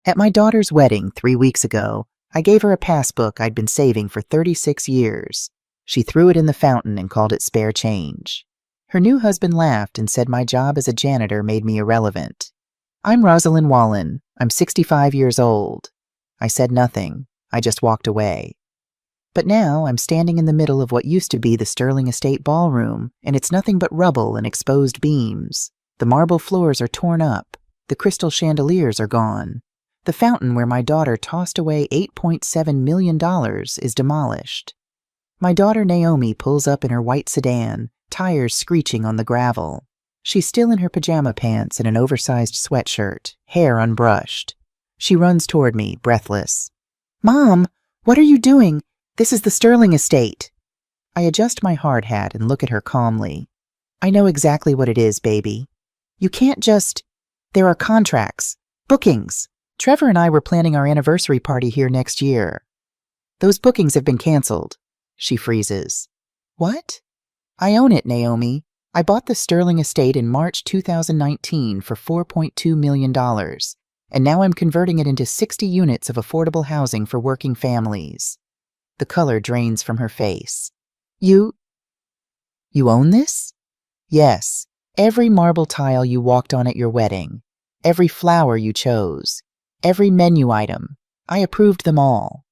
At my daughter's wedding 3 weeks ago, I gave her a passbook I'd been saving for 36 years. She threw it in the fountain and called it spare change. Her new husband laughed and said my job as a janitor made me irrelevant. I'm Rosalind Wallen. I'm 65 years old. I said nothing. I just walked away. But now I'm standing in the middle of what used to be the Sterling Estate ballroom, and it's nothing but rubble and exposed beams. The marble floors are torn up. The crystal chandeliers are gone. The fountain where my daughter tossed away $8.7 million is demolished. My daughter Naomi pulls up in her white sedan, tires screeching on the gravel. She's still in her pajama pants and an oversized sweatshirt, hair unbrushed. She runs toward me, breathless. "Mom, what are you doing? This is the Sterling Estate." I adjust my hard hat and look at her calmly. "I know exactly what it is, baby. You can't just... There are contracts, bookings. Trevor and I were planning our anniversary party here next year. Those bookings have been canceled." She freezes. "What?" "I own it, Naomi. I bought the Sterling Estate in March 2019 for $4.2 million, and now I'm converting it into 60 units of affordable housing for working families." The color drains from her face. You own this?" "Yes. Every marble tile you walked on at your wedding. Every flower you chose. Every menu item. I approved them all."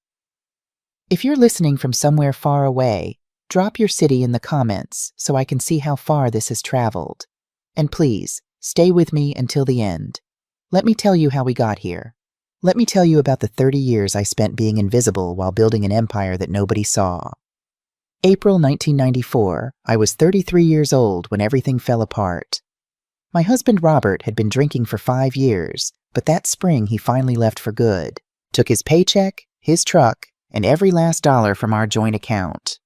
If you're listening from somewhere far away, drop your city in the comments so I can see how far this has traveled. And please, stay with me until the end. Let me tell you how we got here. Let me tell you about the 30 years I spent being invisible while building an empire that nobody saw. April 1994, I was 33 years old when everything fell apart. My husband Robert had been drinking for 5 years, but that spring he finally left for good. Took his paycheck, his truck, and every last dollar from our joint account.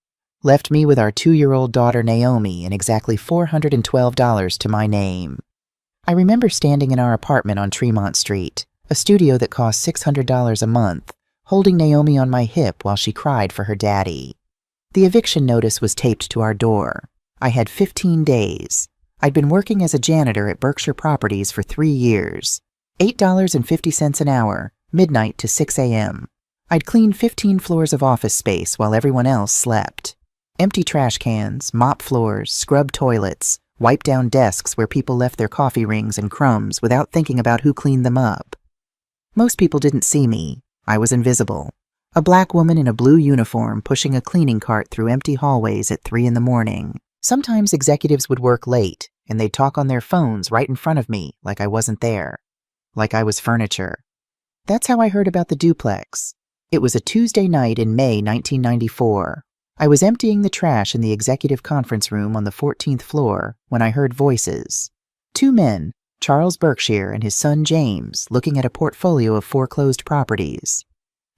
Left me with our 2-year-old daughter Naomi and exactly $412 to my name. I remember standing in our apartment on Tremont Street, a studio that cost $600 a month, holding Naomi on my hip while she cried for her daddy. The eviction notice was taped to our door. I had 15 days. I'd been working as a janitor at Berkshire Properties for 3 years. $8.50 an hour, midnight to 6 a.m. I'd cleaned 15 floors of office space while everyone else slept. Empty trash cans, mop floors, scrub toilets, wipe down desks where people left their coffee rings and crumbs without thinking about who cleaned them up. Most people didn't see me. I was invisible. A black woman in a blue uniform pushing a cleaning cart through empty hallways at 3 in the morning. Sometimes executives would work late, and they'd talk on their phones right in front of me like I wasn't there. Like I was furniture. That's how I heard about the duplex. It was a Tuesday night in May 1994. I was emptying the trash in the executive conference room on the 14th floor when I heard voices. 2 men, Charles Berkshire and his son James, looking at a portfolio of foreclosed properties.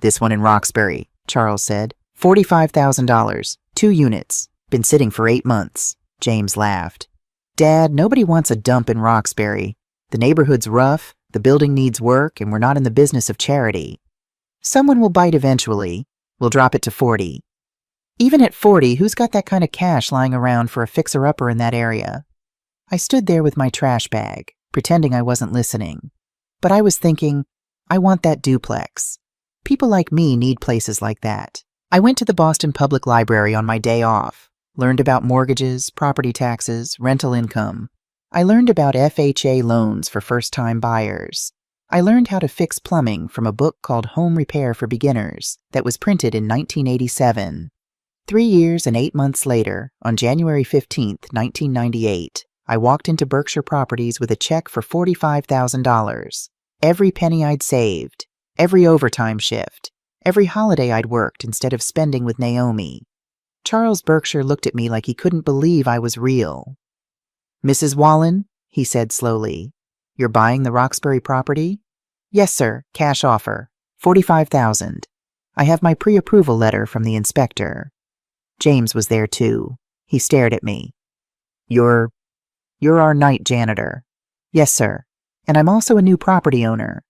"This one in Roxbury," Charles said. $45,000, 2 units. Been sitting for 8 months. James laughed. "Dad, nobody wants a dump in Roxbury. The neighborhood's rough, the building needs work, and we're not in the business of charity. Someone will bite eventually. We'll drop it to 40. Even at 40, who's got that kind of cash lying around for a fixer-upper in that area?" I stood there with my trash bag, pretending I wasn't listening. But I was thinking, I want that duplex. People like me need places like that. I went to the Boston Public Library on my day off, learned about mortgages, property taxes, rental income. I learned about FHA loans for first-time buyers. I learned how to fix plumbing from a book called Home Repair for Beginners that was printed in 1987. 3 years and 8 months later, on January 15th, 1998, I walked into Berkshire Properties with a check for $45,000. Every penny I'd saved, every overtime shift, every holiday I'd worked instead of spending with Naomi. Charles Berkshire looked at me like he couldn't believe I was real. "Mrs. Wallen," he said slowly, "you're buying the Roxbury property?" "Yes, sir. Cash offer. $45,000. I have my pre-approval letter from the inspector." James was there too. He stared at me. You're our night janitor." "Yes, sir. And I'm also a new property owner.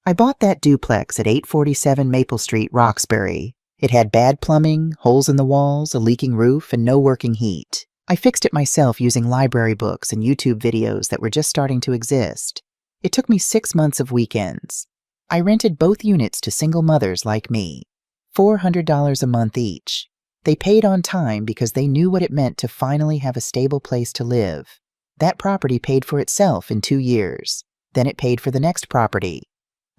I bought that duplex at 847 Maple Street, Roxbury. It had bad plumbing, holes in the walls, a leaking roof, and no working heat. I fixed it myself using library books and YouTube videos that were just starting to exist. It took me 6 months of weekends. I rented both units to single mothers like me, $400 a month each. They paid on time because they knew what it meant to finally have a stable place to live. That property paid for itself in 2 years. Then it paid for the next property.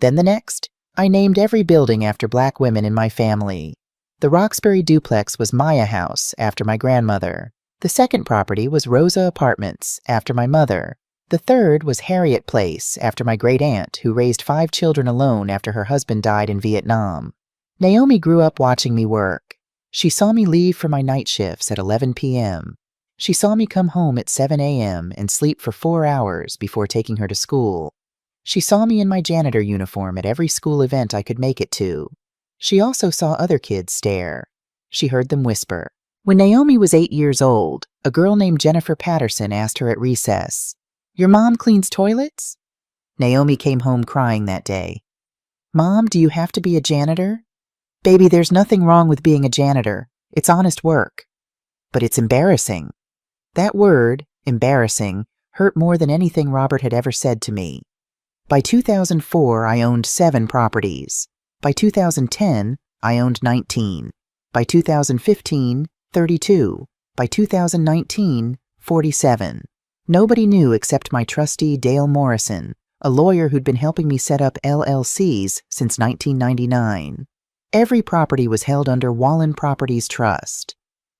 Then the next. I named every building after Black women in my family. The Roxbury duplex was Maya House, after my grandmother. The second property was Rosa Apartments, after my mother. The third was Harriet Place, after my great-aunt, who raised 5 children alone after her husband died in Vietnam. Naomi grew up watching me work. She saw me leave for my night shifts at 11 p.m. She saw me come home at 7 a.m. and sleep for 4 hours before taking her to school. She saw me in my janitor uniform at every school event I could make it to. She also saw other kids stare. She heard them whisper. When Naomi was 8 years old, a girl named Jennifer Patterson asked her at recess, "Your mom cleans toilets?" Naomi came home crying that day. "Mom, do you have to be a janitor?" "Baby, there's nothing wrong with being a janitor. It's honest work." "But it's embarrassing." That word, embarrassing, hurt more than anything Robert had ever said to me. By 2004, I owned 7 properties. By 2010, I owned 19. By 2015, 32. By 2019, 47. Nobody knew except my trustee Dale Morrison, a lawyer who'd been helping me set up LLCs since 1999. Every property was held under Wallen Properties Trust.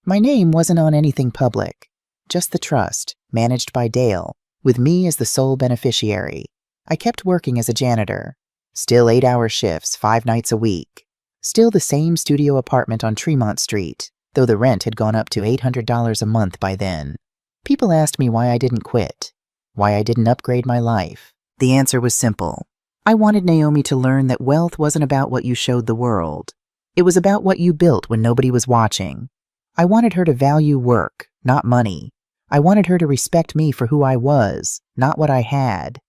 My name wasn't on anything public, just the trust, managed by Dale, with me as the sole beneficiary. I kept working as a janitor. Still 8-hour shifts, 5 nights a week. Still the same studio apartment on Tremont Street, though the rent had gone up to $800 a month by then. People asked me why I didn't quit, why I didn't upgrade my life. The answer was simple. I wanted Naomi to learn that wealth wasn't about what you showed the world. It was about what you built when nobody was watching. I wanted her to value work, not money. I wanted her to respect me for who I was, not what I had.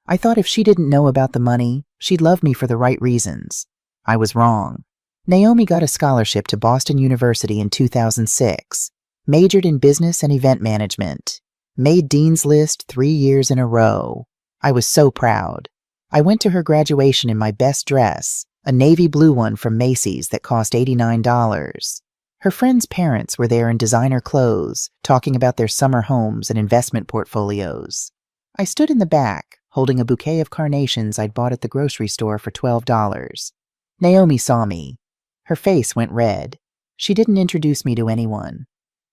I thought if she didn't know about the money, she'd love me for the right reasons. I was wrong. Naomi got a scholarship to Boston University in 2006, majored in business and event management, made Dean's List 3 years in a row. I was so proud. I went to her graduation in my best dress, a navy blue one from Macy's that cost $89. Her friends' parents were there in designer clothes, talking about their summer homes and investment portfolios. I stood in the back, holding a bouquet of carnations I'd bought at the grocery store for $12. Naomi saw me. Her face went red. She didn't introduce me to anyone.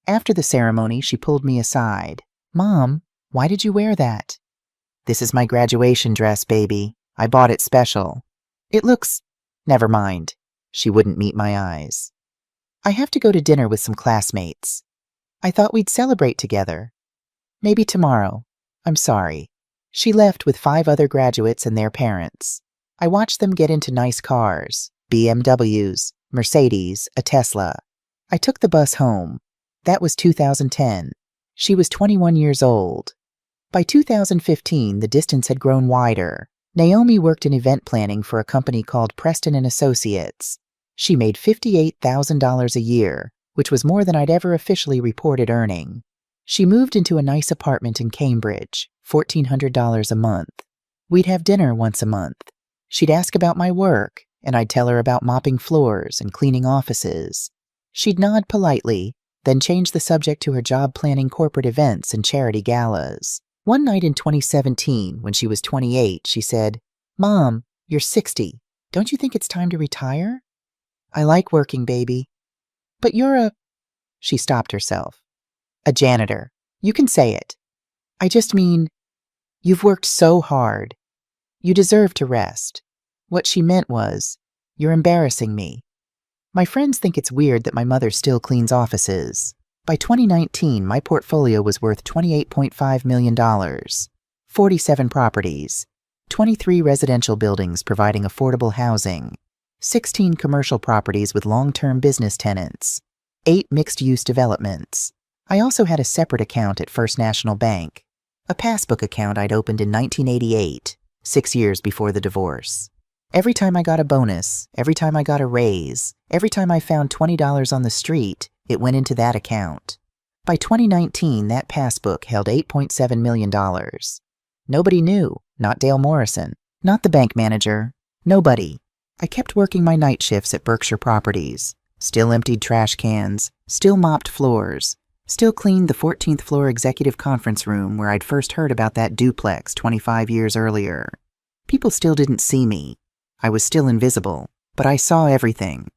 After the ceremony, she pulled me aside. "Mom, why did you wear that?" "This is my graduation dress, baby. I bought it special. It looks—" "Never mind." She wouldn't meet my eyes. "I have to go to dinner with some classmates. I thought we'd celebrate together. Maybe tomorrow. I'm sorry." She left with 5 other graduates and their parents. I watched them get into nice cars, BMWs, Mercedes, a Tesla. I took the bus home. That was 2010. She was 21 years old. By 2015, the distance had grown wider. Naomi worked in event planning for a company called Preston & Associates. She made $58,000 a year, which was more than I'd ever officially reported earning. She moved into a nice apartment in Cambridge, $1,400 a month. We'd have dinner once a month. She'd ask about my work, and I'd tell her about mopping floors and cleaning offices. She'd nod politely, then change the subject to her job planning corporate events and charity galas. One night in 2017, when she was 28, she said, "Mom, you're 60. Don't you think it's time to retire?" "I like working, baby." "But you're a—" She stopped herself. "A janitor. You can say it. I just mean, you've worked so hard. You deserve to rest." What she meant was, "You're embarrassing me." My friends think it's weird that my mother still cleans offices. By 2019, my portfolio was worth $28.5 million, 47 properties, 23 residential buildings providing affordable housing, 16 commercial properties with long-term business tenants, 8 mixed-use developments. I also had a separate account at First National Bank, a Passbook account I'd opened in 1988, 6 years before the divorce. Every time I got a bonus, every time I got a raise, every time I found $20 on the street, it went into that account. By 2019, that Passbook held $8.7 million. Nobody knew, not Dale Morrison, not the bank manager, Nobody. I kept working my night shifts at Berkshire Properties. Still emptied trash cans, still mopped floors, still cleaned the 14th floor executive conference room where I'd first heard about that duplex 25 years earlier. People still didn't see me. I was still invisible, but I saw everything.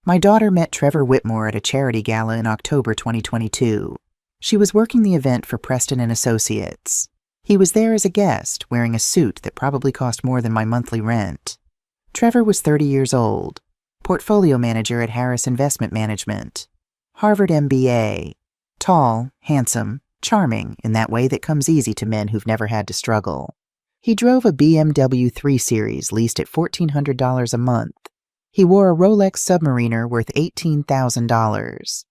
My daughter met Trevor Whitmore at a charity gala in October 2022. She was working the event for Preston and Associates. He was there as a guest, wearing a suit that probably cost more than my monthly rent. Trevor was 30 years old, portfolio manager at Harris Investment Management, Harvard MBA, tall, handsome, charming in that way that comes easy to men who've never had to struggle. He drove a BMW 3 Series leased at $1,400 a month. He wore a Rolex Submariner worth $18,000.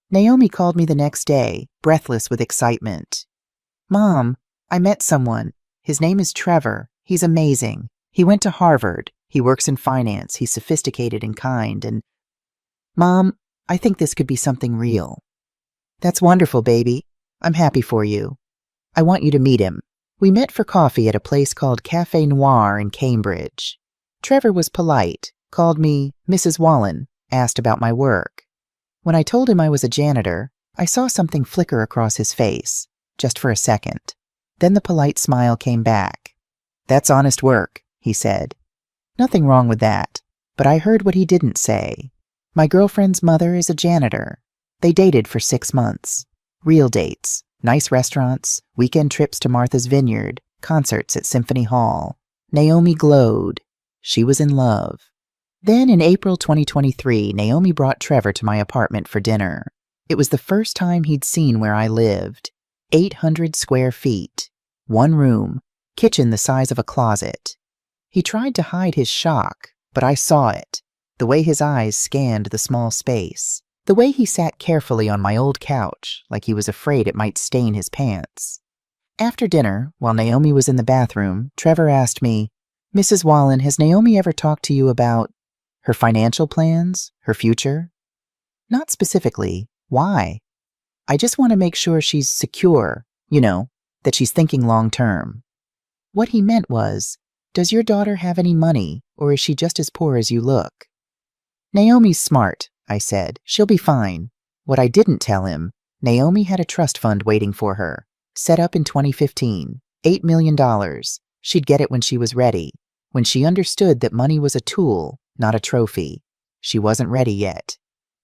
Naomi called me the next day, breathless with excitement. "Mom, I met someone. His name is Trevor. He's amazing. He went to Harvard. He works in finance. He's sophisticated and kind, and—" "Mom, I think this could be something real." "That's wonderful, baby. I'm happy for you. I want you to meet him." We met for coffee at a place called Café Noir in Cambridge. Trevor was polite, called me Mrs. Wallen, asked about my work. When I told him I was a janitor, I saw something flicker across his face, just for a second. Then the polite smile came back. "That's honest work," he said. Nothing wrong with that, but I heard what he didn't say. My girlfriend's mother is a janitor. They dated for 6 months. Real dates, nice restaurants, weekend trips to Martha's Vineyard, concerts at Symphony Hall. Naomi glowed. She was in love. Then in April 2023, Naomi brought Trevor to my apartment for dinner. It was the first time he'd seen where I lived. 800 square feet. 1 room, kitchen the size of a closet. He tried to hide his shock, but I saw it. The way his eyes scanned the small space. The way he sat carefully on my old couch, like he was afraid it might stain his pants. After dinner, while Naomi was in the bathroom, Trevor asked me, "Mrs. Wallen, has Naomi ever talked to you about her financial plans, her future?" "Not specifically. Why?" "I just want to make sure she's secure, that she's thinking long term." What he meant was, "Does your daughter have any money, or is she just as poor as you look?" "Naomi's smart," I said. "She'll be fine." What I didn't tell him, Naomi had a trust fund waiting for her, set up in 2015, $8 million. She'd get it when she was ready, when she understood that money was a tool, not a trophy. She wasn't ready yet.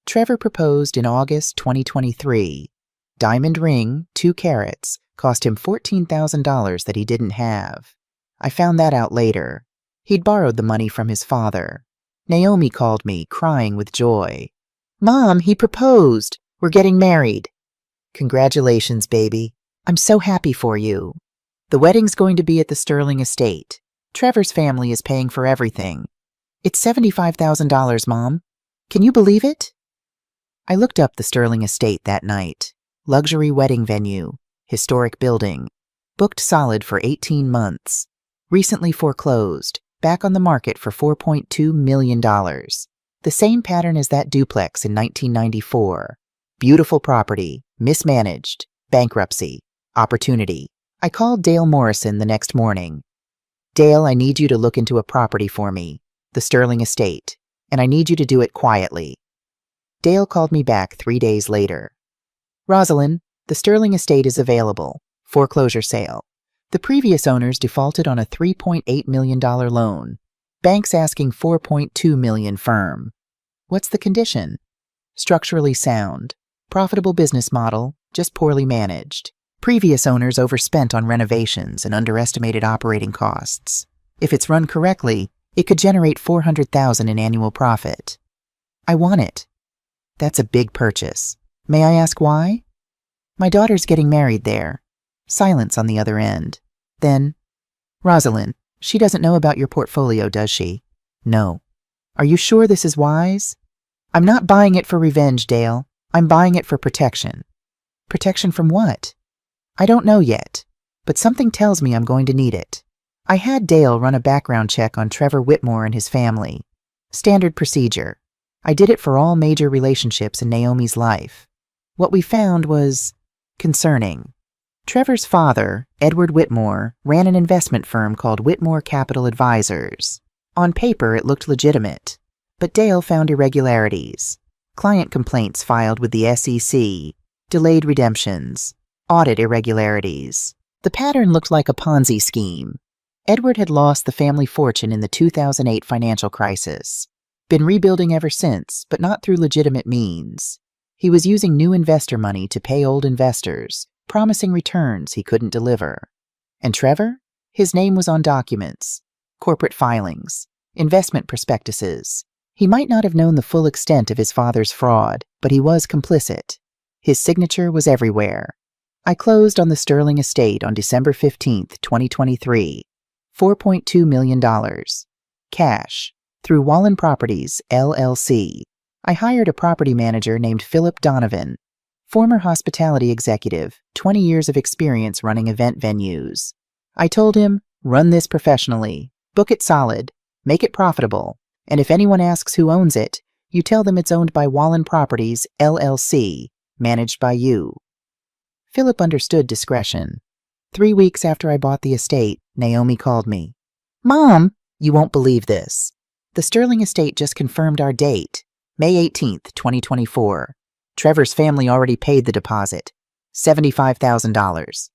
Trevor proposed in August 2023. Diamond ring, 2 carats, cost him $14,000 that he didn't have. I found that out later. He'd borrowed the money from his father. Naomi called me, crying with joy. "Mom, he proposed. We're getting married." "Congratulations, baby. I'm so happy for you. The wedding's going to be at the Sterling estate. Trevor's family is paying for everything. It's $75,000, Mom. Can you believe it?" I looked up the Sterling estate that night. Luxury wedding venue, historic building, booked solid for 18 months. Recently foreclosed, back on the market for $4.2 million. The same pattern as that duplex in 1994. Beautiful property, mismanaged, bankruptcy, opportunity. I called Dale Morrison the next morning. "Dale, I need you to look into a property for me, the Sterling estate, and I need you to do it quietly." Dale called me back 3 days later. "Rosalind, the Sterling estate is available. Foreclosure sale. The previous owners defaulted on a $3.8 million loan. Bank's asking $4.2 million firm. What's the condition? Structurally sound. Profitable business model, just poorly managed. Previous owners overspent on renovations and underestimated operating costs. If it's run correctly, it could generate $400,000 in annual profit. I want it." "That's a big purchase. May I ask why?" "My daughter's getting married there." Silence on the other end. Then, "Rosalind, she doesn't know about your portfolio, does she?" "No." "Are you sure this is wise?" "I'm not buying it for revenge, Dale. I'm buying it for protection." "Protection from what?" "I don't know yet, but something tells me I'm going to need it." I had Dale run a background check on Trevor Whitmore and his family. Standard procedure. I did it for all major relationships in Naomi's life. What we found was concerning. Trevor's father, Edward Whitmore, ran an investment firm called Whitmore Capital Advisors. On paper, it looked legitimate, but Dale found irregularities. Client complaints filed with the SEC, delayed redemptions, audit irregularities. The pattern looked like a Ponzi scheme. Edward had lost the family fortune in the 2008 financial crisis. Been rebuilding ever since, but not through legitimate means. He was using new investor money to pay old investors, promising returns he couldn't deliver. And Trevor? His name was on documents, corporate filings, investment prospectuses. He might not have known the full extent of his father's fraud, but he was complicit. His signature was everywhere. I closed on the Sterling estate on December 15, 2023. $4.2 million. Cash. Through Wallen Properties, LLC. I hired a property manager named Philip Donovan, former hospitality executive, 20 years of experience running event venues. I told him, run this professionally, book it solid, make it profitable, and if anyone asks who owns it, you tell them it's owned by Wallen Properties, LLC, managed by you. Philip understood discretion. 3 weeks after I bought the estate, Naomi called me. Mom, you won't believe this. The Sterling estate just confirmed our date, May 18th, 2024. Trevor's family already paid the deposit, $75,000.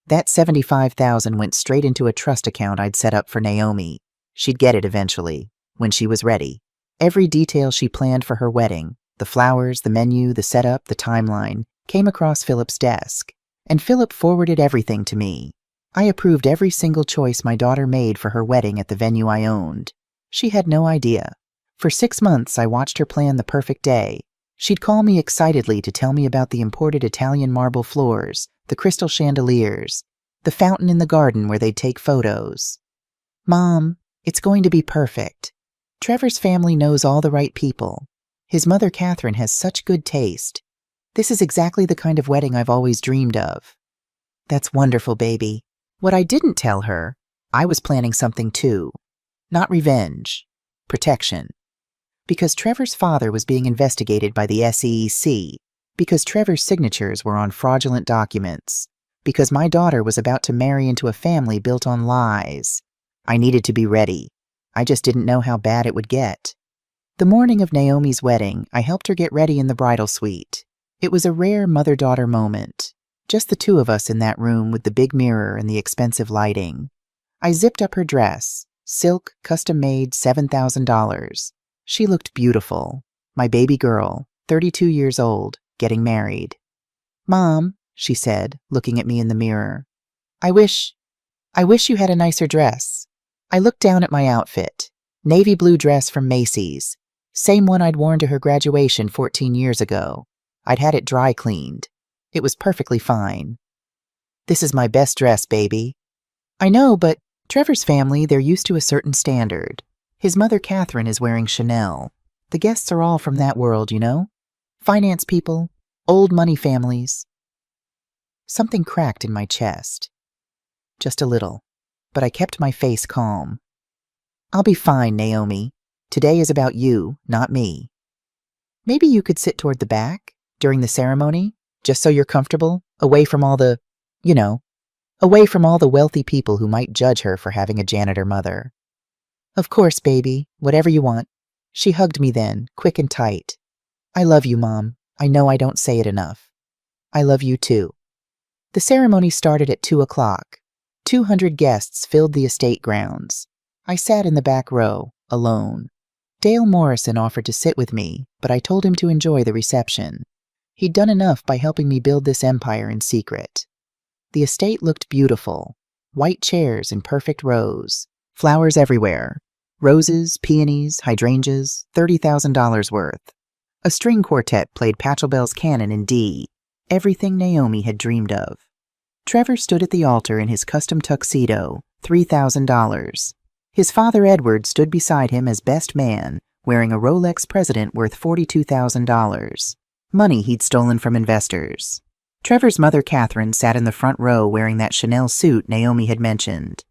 That $75,000 went straight into a trust account I'd set up for Naomi. She'd get it eventually, when she was ready. Every detail she planned for her wedding, the flowers, the menu, the setup, the timeline, came across Philip's desk, and Philip forwarded everything to me. I approved every single choice my daughter made for her wedding at the venue I owned. She had no idea. For 6 months, I watched her plan the perfect day. She'd call me excitedly to tell me about the imported Italian marble floors, the crystal chandeliers, the fountain in the garden where they'd take photos. Mom, it's going to be perfect. Trevor's family knows all the right people. His mother, Catherine, has such good taste. This is exactly the kind of wedding I've always dreamed of. That's wonderful, baby. What I didn't tell her, I was planning something too. Not revenge. Protection. Because Trevor's father was being investigated by the SEC. Because Trevor's signatures were on fraudulent documents. Because my daughter was about to marry into a family built on lies. I needed to be ready. I just didn't know how bad it would get. The morning of Naomi's wedding, I helped her get ready in the bridal suite. It was a rare mother-daughter moment. Just the two of us in that room with the big mirror and the expensive lighting. I zipped up her dress. Silk, custom-made, $7,000. She looked beautiful. My baby girl, 32 years old, getting married. Mom, she said, looking at me in the mirror. I wish you had a nicer dress. I looked down at my outfit. Navy blue dress from Macy's. Same one I'd worn to her graduation 14 years ago. I'd had it dry cleaned. It was perfectly fine. This is my best dress, baby. I know, but Trevor's family, they're used to a certain standard. His mother, Catherine, is wearing Chanel. The guests are all from that world, you know? Finance people, old money families. Something cracked in my chest. Just a little, but I kept my face calm. I'll be fine, Naomi. Today is about you, not me. Maybe you could sit toward the back during the ceremony, just so you're comfortable, away from all the, away from all the wealthy people who might judge her for having a janitor mother. Of course, baby, whatever you want. She hugged me then, quick and tight. I love you, Mom. I know I don't say it enough. I love you too. The ceremony started at 2 o'clock. 200 guests filled the estate grounds. I sat in the back row, alone. Dale Morrison offered to sit with me, but I told him to enjoy the reception. He'd done enough by helping me build this empire in secret. The estate looked beautiful. White chairs in perfect rows. Flowers everywhere. Roses, peonies, hydrangeas, $30,000 worth. A string quartet played Pachelbel's canon in D. Everything Naomi had dreamed of. Trevor stood at the altar in his custom tuxedo, $3,000. His father Edward stood beside him as best man, wearing a Rolex President worth $42,000. Money he'd stolen from investors. Trevor's mother Catherine sat in the front row wearing that Chanel suit Naomi had mentioned.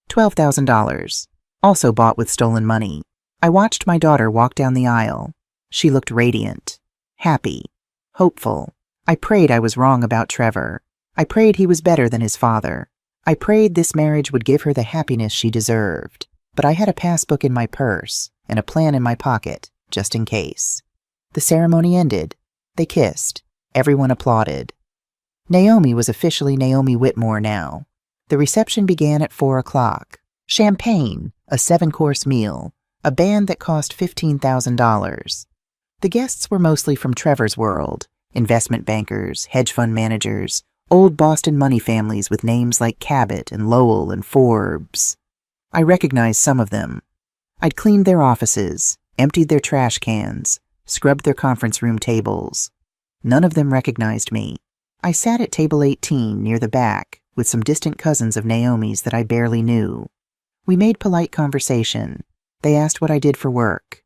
$12,000. Also bought with stolen money. I watched my daughter walk down the aisle. She looked radiant. Happy. Hopeful. I prayed I was wrong about Trevor. I prayed he was better than his father. I prayed this marriage would give her the happiness she deserved. but I had a passbook in my purse and a plan in my pocket, just in case. The ceremony ended. They kissed. Everyone applauded. Naomi was officially Naomi Whitmore now. The reception began at 4 o'clock. Champagne, a 7-course meal, a band that cost $15,000. The guests were mostly from Trevor's world, investment bankers, hedge fund managers, old Boston money families with names like Cabot and Lowell and Forbes. I recognized some of them. I'd cleaned their offices, emptied their trash cans, scrubbed their conference room tables. None of them recognized me. I sat at table 18 near the back with some distant cousins of Naomi's that I barely knew. We made polite conversation. They asked what I did for work.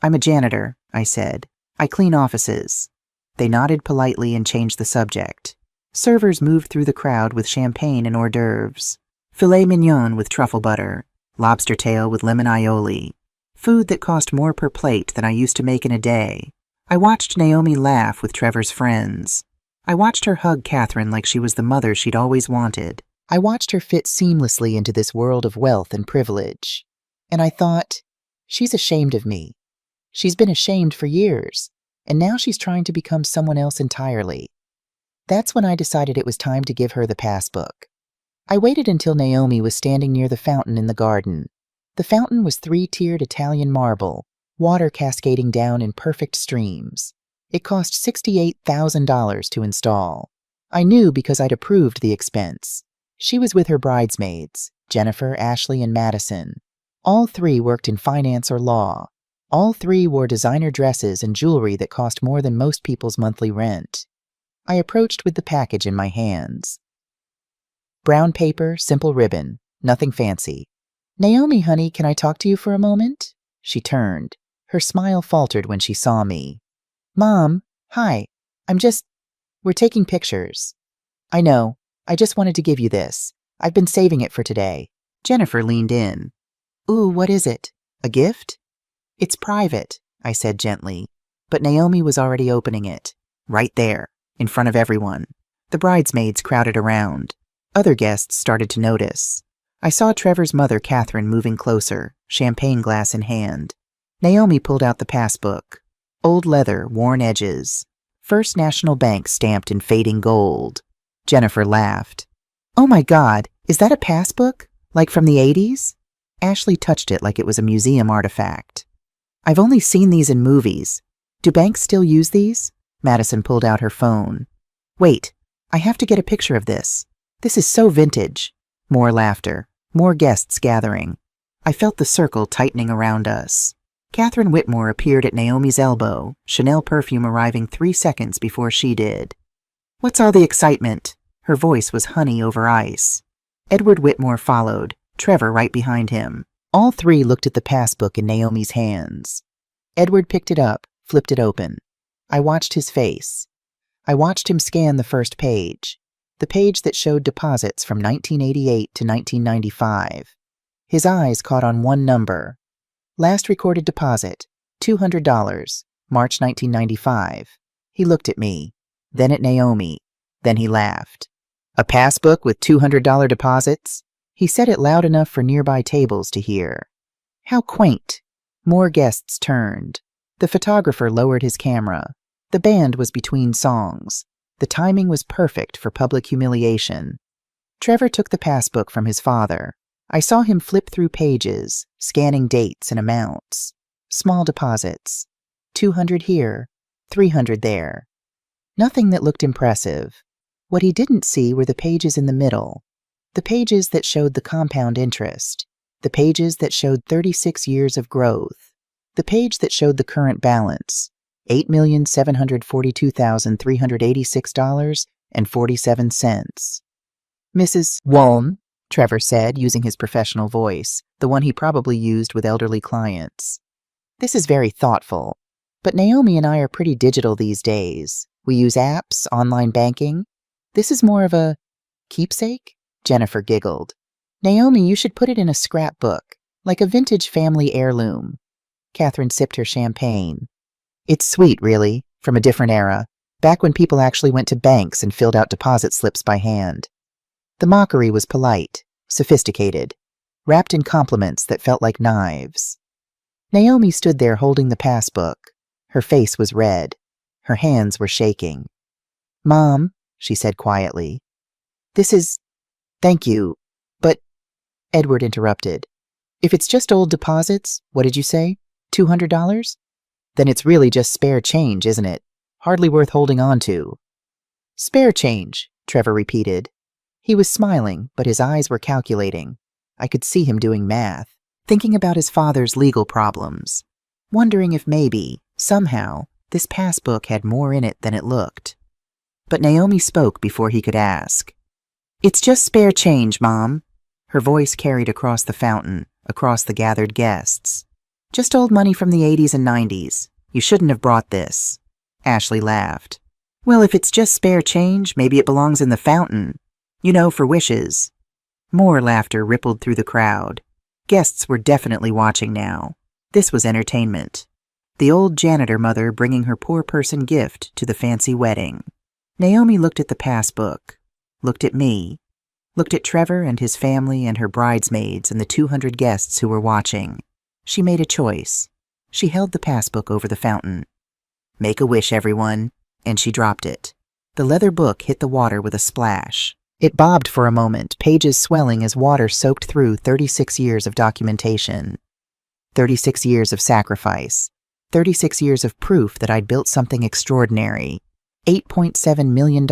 "I'm a janitor," I said. "I clean offices." They nodded politely and changed the subject. Servers moved through the crowd with champagne and hors d'oeuvres. Filet mignon with truffle butter, lobster tail with lemon aioli, food that cost more per plate than I used to make in a day. I watched Naomi laugh with Trevor's friends. I watched her hug Catherine like she was the mother she'd always wanted. I watched her fit seamlessly into this world of wealth and privilege. And I thought, she's ashamed of me. She's been ashamed for years, and now she's trying to become someone else entirely. That's when I decided it was time to give her the passbook. I waited until Naomi was standing near the fountain in the garden. The fountain was 3-tiered Italian marble, water cascading down in perfect streams. It cost $68,000 to install. I knew because I'd approved the expense. She was with her bridesmaids, Jennifer, Ashley, and Madison. All 3 worked in finance or law. All 3 wore designer dresses and jewelry that cost more than most people's monthly rent. I approached with the package in my hands. Brown paper, simple ribbon, nothing fancy. "Naomi, honey, can I talk to you for a moment?" She turned. Her smile faltered when she saw me. "Mom, hi. We're taking pictures." "I know. I just wanted to give you this. I've been saving it for today." Jennifer leaned in. "Ooh, what is it? A gift?" "It's private," I said gently, but Naomi was already opening it. Right there, in front of everyone. The bridesmaids crowded around. Other guests started to notice. I saw Trevor's mother, Catherine, moving closer, champagne glass in hand. Naomi pulled out the passbook. Old leather, worn edges. First National Bank stamped in fading gold. Jennifer laughed. "Oh my God, is that a passbook? Like from the 80s? Ashley touched it like it was a museum artifact. "I've only seen these in movies. Do banks still use these?" Madison pulled out her phone. "Wait, I have to get a picture of this. This is so vintage." More laughter. More guests gathering. I felt the circle tightening around us. Catherine Whitmore appeared at Naomi's elbow, Chanel perfume arriving 3 seconds before she did. "What's all the excitement?" Her voice was honey over ice. Edward Whitmore followed, Trevor right behind him. All 3 looked at the passbook in Naomi's hands. Edward picked it up, flipped it open. I watched his face. I watched him scan the first page, the page that showed deposits from 1988 to 1995. His eyes caught on one number. Last recorded deposit, $200, March 1995. He looked at me, then at Naomi, then he laughed. "A passbook with $200 deposits?" He said it loud enough for nearby tables to hear. How quaint. More guests turned. The photographer lowered his camera. The band was between songs. The timing was perfect for public humiliation. Trevor took the passbook from his father. I saw him flip through pages, scanning dates and amounts. Small deposits. 200 here, 300 there. Nothing that looked impressive. What he didn't see were the pages in the middle. The pages that showed the compound interest. The pages that showed 36 years of growth. The page that showed the current balance. $8,742,386.47. "Mrs. Walm," Trevor said, using his professional voice, the one he probably used with elderly clients. "This is very thoughtful, but Naomi and I are pretty digital these days. We use apps, online banking. This is more of a keepsake?" Jennifer giggled. "Naomi, you should put it in a scrapbook, like a vintage family heirloom." Catherine sipped her champagne. "It's sweet, really, from a different era, back when people actually went to banks and filled out deposit slips by hand." The mockery was polite, sophisticated. wrapped in compliments that felt like knives. Naomi stood there holding the passbook. Her face was red. Her hands were shaking. "Mom," she said quietly, "this is... Thank you, but..." Edward interrupted. "If it's just old deposits, what did you say? $200? Then it's really just spare change, isn't it? Hardly worth holding on to." "Spare change," Trevor repeated. He was smiling, but his eyes were calculating. I could see him doing math, thinking about his father's legal problems, wondering if maybe, somehow, this passbook had more in it than it looked. But Naomi spoke before he could ask. "It's just spare change, Mom." Her voice carried across the fountain, across the gathered guests. "Just old money from the 80s and 90s. You shouldn't have brought this." Ashley laughed. "Well, if it's just spare change, maybe it belongs in the fountain. You know, for wishes." More laughter rippled through the crowd. Guests were definitely watching now. This was entertainment. The old janitor mother bringing her poor person gift to the fancy wedding. Naomi looked at the passbook, looked at me, looked at Trevor and his family and her bridesmaids and the 200 guests who were watching. She made a choice. She held the passbook over the fountain. "Make a wish, everyone," and she dropped it. The leather book hit the water with a splash. It bobbed for a moment, pages swelling as water soaked through 36 years of documentation. 36 years of sacrifice. 36 years of proof that I'd built something extraordinary. $8.7 million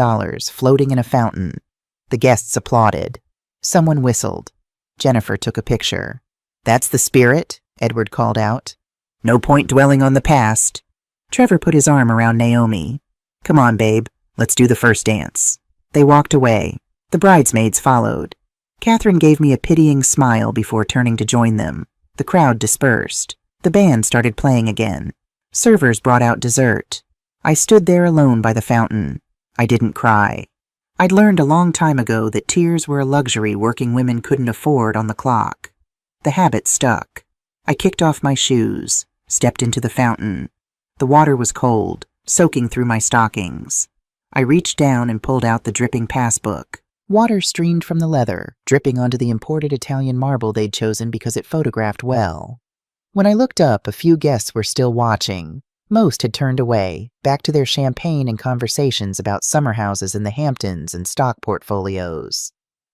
floating in a fountain. The guests applauded. Someone whistled. Jennifer took a picture. "That's the spirit," Edward called out. "No point dwelling on the past." Trevor put his arm around Naomi. "Come on, babe. Let's do the first dance." They walked away. The bridesmaids followed. Catherine gave me a pitying smile before turning to join them. The crowd dispersed. The band started playing again. Servers brought out dessert. I stood there alone by the fountain. I didn't cry. I'd learned a long time ago that tears were a luxury working women couldn't afford on the clock. The habit stuck. I kicked off my shoes, stepped into the fountain. The water was cold, soaking through my stockings. I reached down and pulled out the dripping passbook. Water streamed from the leather, dripping onto the imported Italian marble they'd chosen because it photographed well. When I looked up, a few guests were still watching. Most had turned away, back to their champagne and conversations about summer houses in the Hamptons and stock portfolios.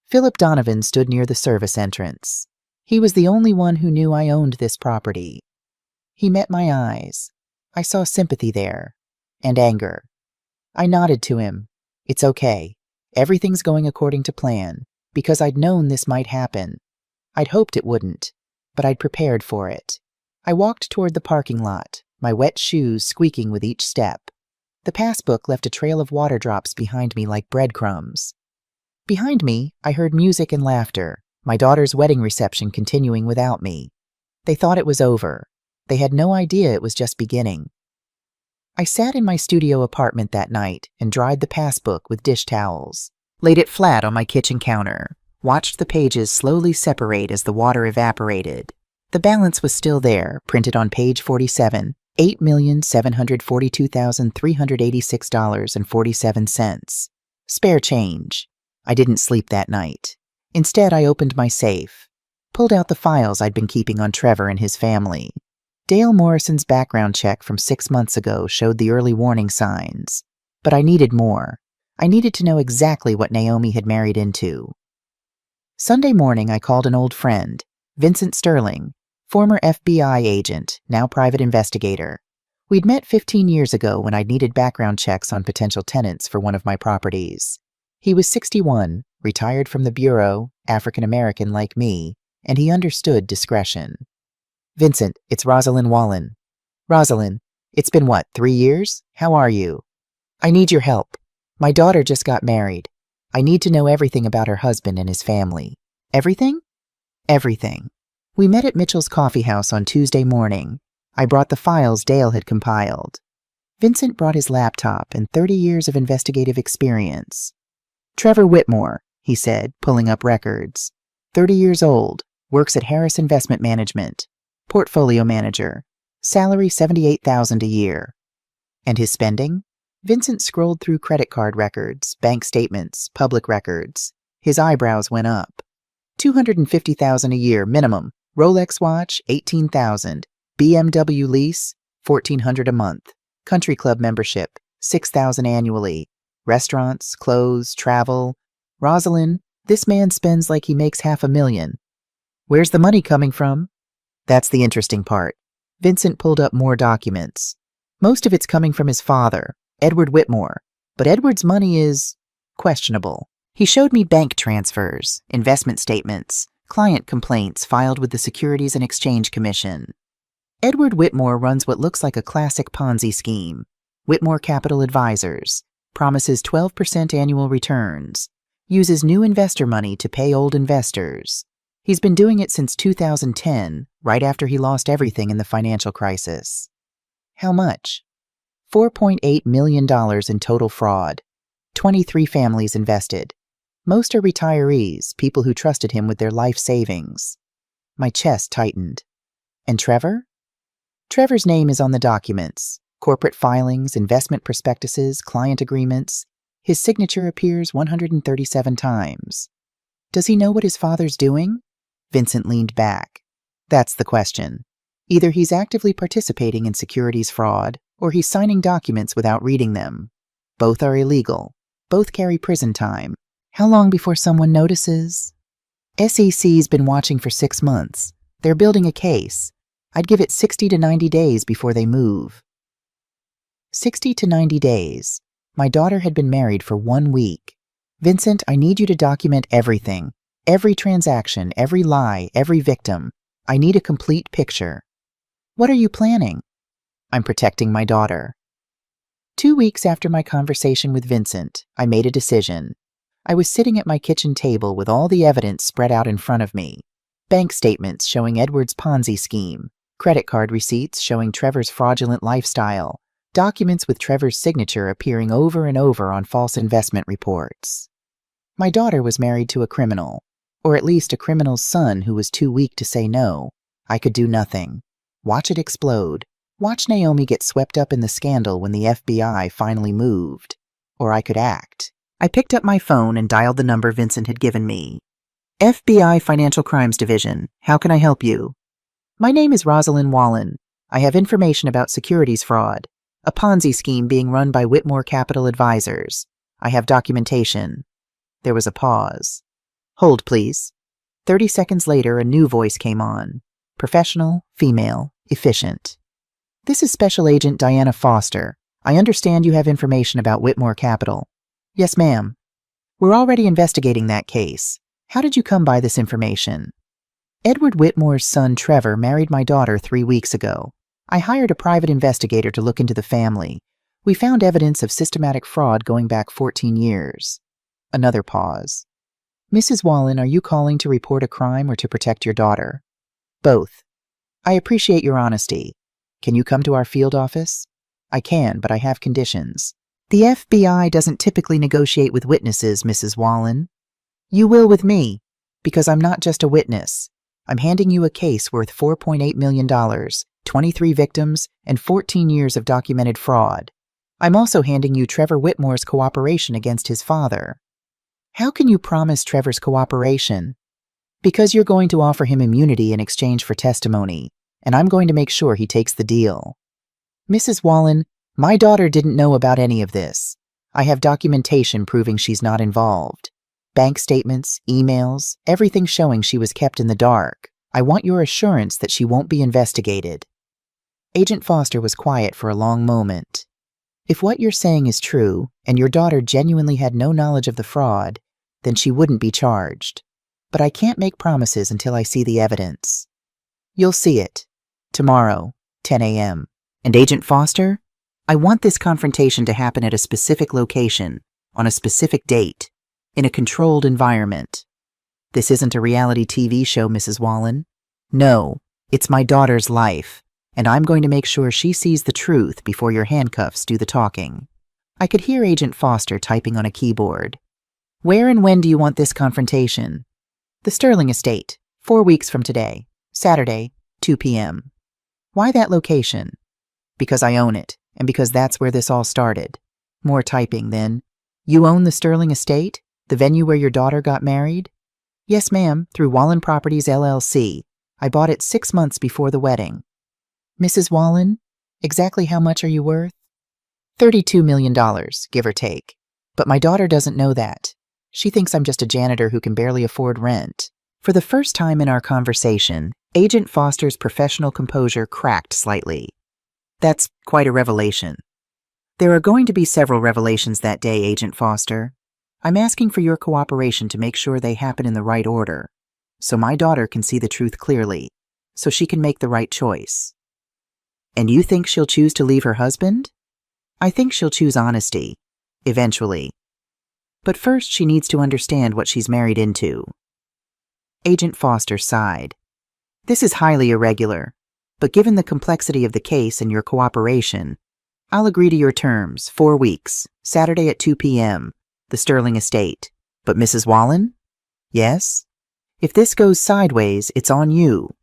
Philip Donovan stood near the service entrance. He was the only one who knew I owned this property. He met my eyes. I saw sympathy there, and anger. I nodded to him. "It's okay. Everything's going according to plan, because I'd known this might happen. I'd hoped it wouldn't, but I'd prepared for it." I walked toward the parking lot, my wet shoes squeaking with each step. The passbook left a trail of water drops behind me like breadcrumbs. Behind me, I heard music and laughter, my daughter's wedding reception continuing without me. They thought it was over. They had no idea it was just beginning. I sat in my studio apartment that night and dried the passbook with dish towels, laid it flat on my kitchen counter, watched the pages slowly separate as the water evaporated. The balance was still there, printed on page 47, $8,742,386.47. Spare change. I didn't sleep that night. Instead, I opened my safe, pulled out the files I'd been keeping on Trevor and his family. Dale Morrison's background check from 6 months ago showed the early warning signs. But I needed more. I needed to know exactly what Naomi had married into. Sunday morning, I called an old friend, Vincent Sterling, former FBI agent, now private investigator. We'd met 15 years ago when I'd needed background checks on potential tenants for one of my properties. He was 61, retired from the bureau, African-American like me, and he understood discretion. "Vincent, it's Rosalind Wallen." "Rosalind, it's been 3 years? How are you?" "I need your help. My daughter just got married. I need to know everything about her husband and his family." "Everything?" "Everything." We met at Mitchell's Coffee House on Tuesday morning. I brought the files Dale had compiled. Vincent brought his laptop and 30 years of investigative experience. "Trevor Whitmore," he said, pulling up records. 30 years old, works at Harris Investment Management. Portfolio manager. Salary $78,000 a year. "And his spending?" Vincent scrolled through credit card records, bank statements, public records. His eyebrows went up. $250,000 a year minimum. Rolex watch, $18,000. BMW lease, $1,400 a month. Country club membership, $6,000 annually. Restaurants, clothes, travel. Rosalind, this man spends like he makes $500,000. Where's the money coming from? That's the interesting part. Vincent pulled up more documents. Most of it's coming from his father, Edward Whitmore, but Edward's money is questionable. He showed me bank transfers, investment statements, client complaints filed with the Securities and Exchange Commission. Edward Whitmore runs what looks like a classic Ponzi scheme. Whitmore Capital Advisors, promises 12% annual returns, uses new investor money to pay old investors. He's been doing it since 2010, right after he lost everything in the financial crisis. How much? $4.8 million in total fraud. 23 families invested. Most are retirees, people who trusted him with their life savings. My chest tightened. And Trevor? Trevor's name is on the documents. Corporate filings, investment prospectuses, client agreements. His signature appears 137 times. Does he know what his father's doing? Vincent leaned back. That's the question. Either he's actively participating in securities fraud, or he's signing documents without reading them. Both are illegal. Both carry prison time. How long before someone notices? SEC's been watching for 6 months. They're building a case. I'd give it 60 to 90 days before they move. 60 to 90 days. My daughter had been married for 1 week. Vincent, I need you to document everything. Every transaction, every lie, every victim. I need a complete picture. What are you planning? I'm protecting my daughter. 2 weeks after my conversation with Vincent, I made a decision. I was sitting at my kitchen table with all the evidence spread out in front of me. Bank statements showing Edward's Ponzi scheme, credit card receipts showing Trevor's fraudulent lifestyle, documents with Trevor's signature appearing over and over on false investment reports. My daughter was married to a criminal, or at least a criminal's son who was too weak to say no. I could do nothing. Watch it explode. Watch Naomi get swept up in the scandal when the FBI finally moved. Or I could act. I picked up my phone and dialed the number Vincent had given me. FBI Financial Crimes Division. How can I help you? My name is Rosalind Wallen. I have information about securities fraud. A Ponzi scheme being run by Whitmore Capital Advisors. I have documentation. There was a pause. Hold, please. 30 seconds later, a new voice came on. Professional, female, efficient. This is Special Agent Diana Foster. I understand you have information about Whitmore Capital. Yes, ma'am. We're already investigating that case. How did you come by this information? Edward Whitmore's son Trevor married my daughter 3 weeks ago. I hired a private investigator to look into the family. We found evidence of systematic fraud going back 14 years. Another pause. Mrs. Wallen, are you calling to report a crime or to protect your daughter? Both. I appreciate your honesty. Can you come to our field office? I can, but I have conditions. The FBI doesn't typically negotiate with witnesses, Mrs. Wallen. You will with me, because I'm not just a witness. I'm handing you a case worth $4.8 million, 23 victims, and 14 years of documented fraud. I'm also handing you Trevor Whitmore's cooperation against his father. How can you promise Trevor's cooperation? Because you're going to offer him immunity in exchange for testimony, and I'm going to make sure he takes the deal. Mrs. Wallen, my daughter didn't know about any of this. I have documentation proving she's not involved. Bank statements, emails, everything showing she was kept in the dark. I want your assurance that she won't be investigated. Agent Foster was quiet for a long moment. If what you're saying is true, and your daughter genuinely had no knowledge of the fraud, then she wouldn't be charged. But I can't make promises until I see the evidence. You'll see it. Tomorrow, 10 a.m. And Agent Foster? I want this confrontation to happen at a specific location, on a specific date, in a controlled environment. This isn't a reality TV show, Mrs. Wallen. No, it's my daughter's life, and I'm going to make sure she sees the truth before your handcuffs do the talking. I could hear Agent Foster typing on a keyboard. Where and when do you want this confrontation? The Sterling Estate, 4 weeks from today, Saturday, 2 p.m. Why that location? Because I own it, and because that's where this all started. More typing, then. You own the Sterling Estate? The venue where your daughter got married? Yes, ma'am, through Wallen Properties, LLC. I bought it 6 months before the wedding. Mrs. Wallen, exactly how much are you worth? $32 million, give or take. But my daughter doesn't know that. She thinks I'm just a janitor who can barely afford rent. For the first time in our conversation, Agent Foster's professional composure cracked slightly. That's quite a revelation. There are going to be several revelations that day, Agent Foster. I'm asking for your cooperation to make sure they happen in the right order, so my daughter can see the truth clearly, so she can make the right choice. And you think she'll choose to leave her husband? I think she'll choose honesty, eventually. But first she needs to understand what she's married into. Agent Foster sighed. This is highly irregular, but given the complexity of the case and your cooperation, I'll agree to your terms, 4 weeks, Saturday at 2 p.m., the Sterling Estate. But Mrs. Wallen? Yes? If this goes sideways, it's on you.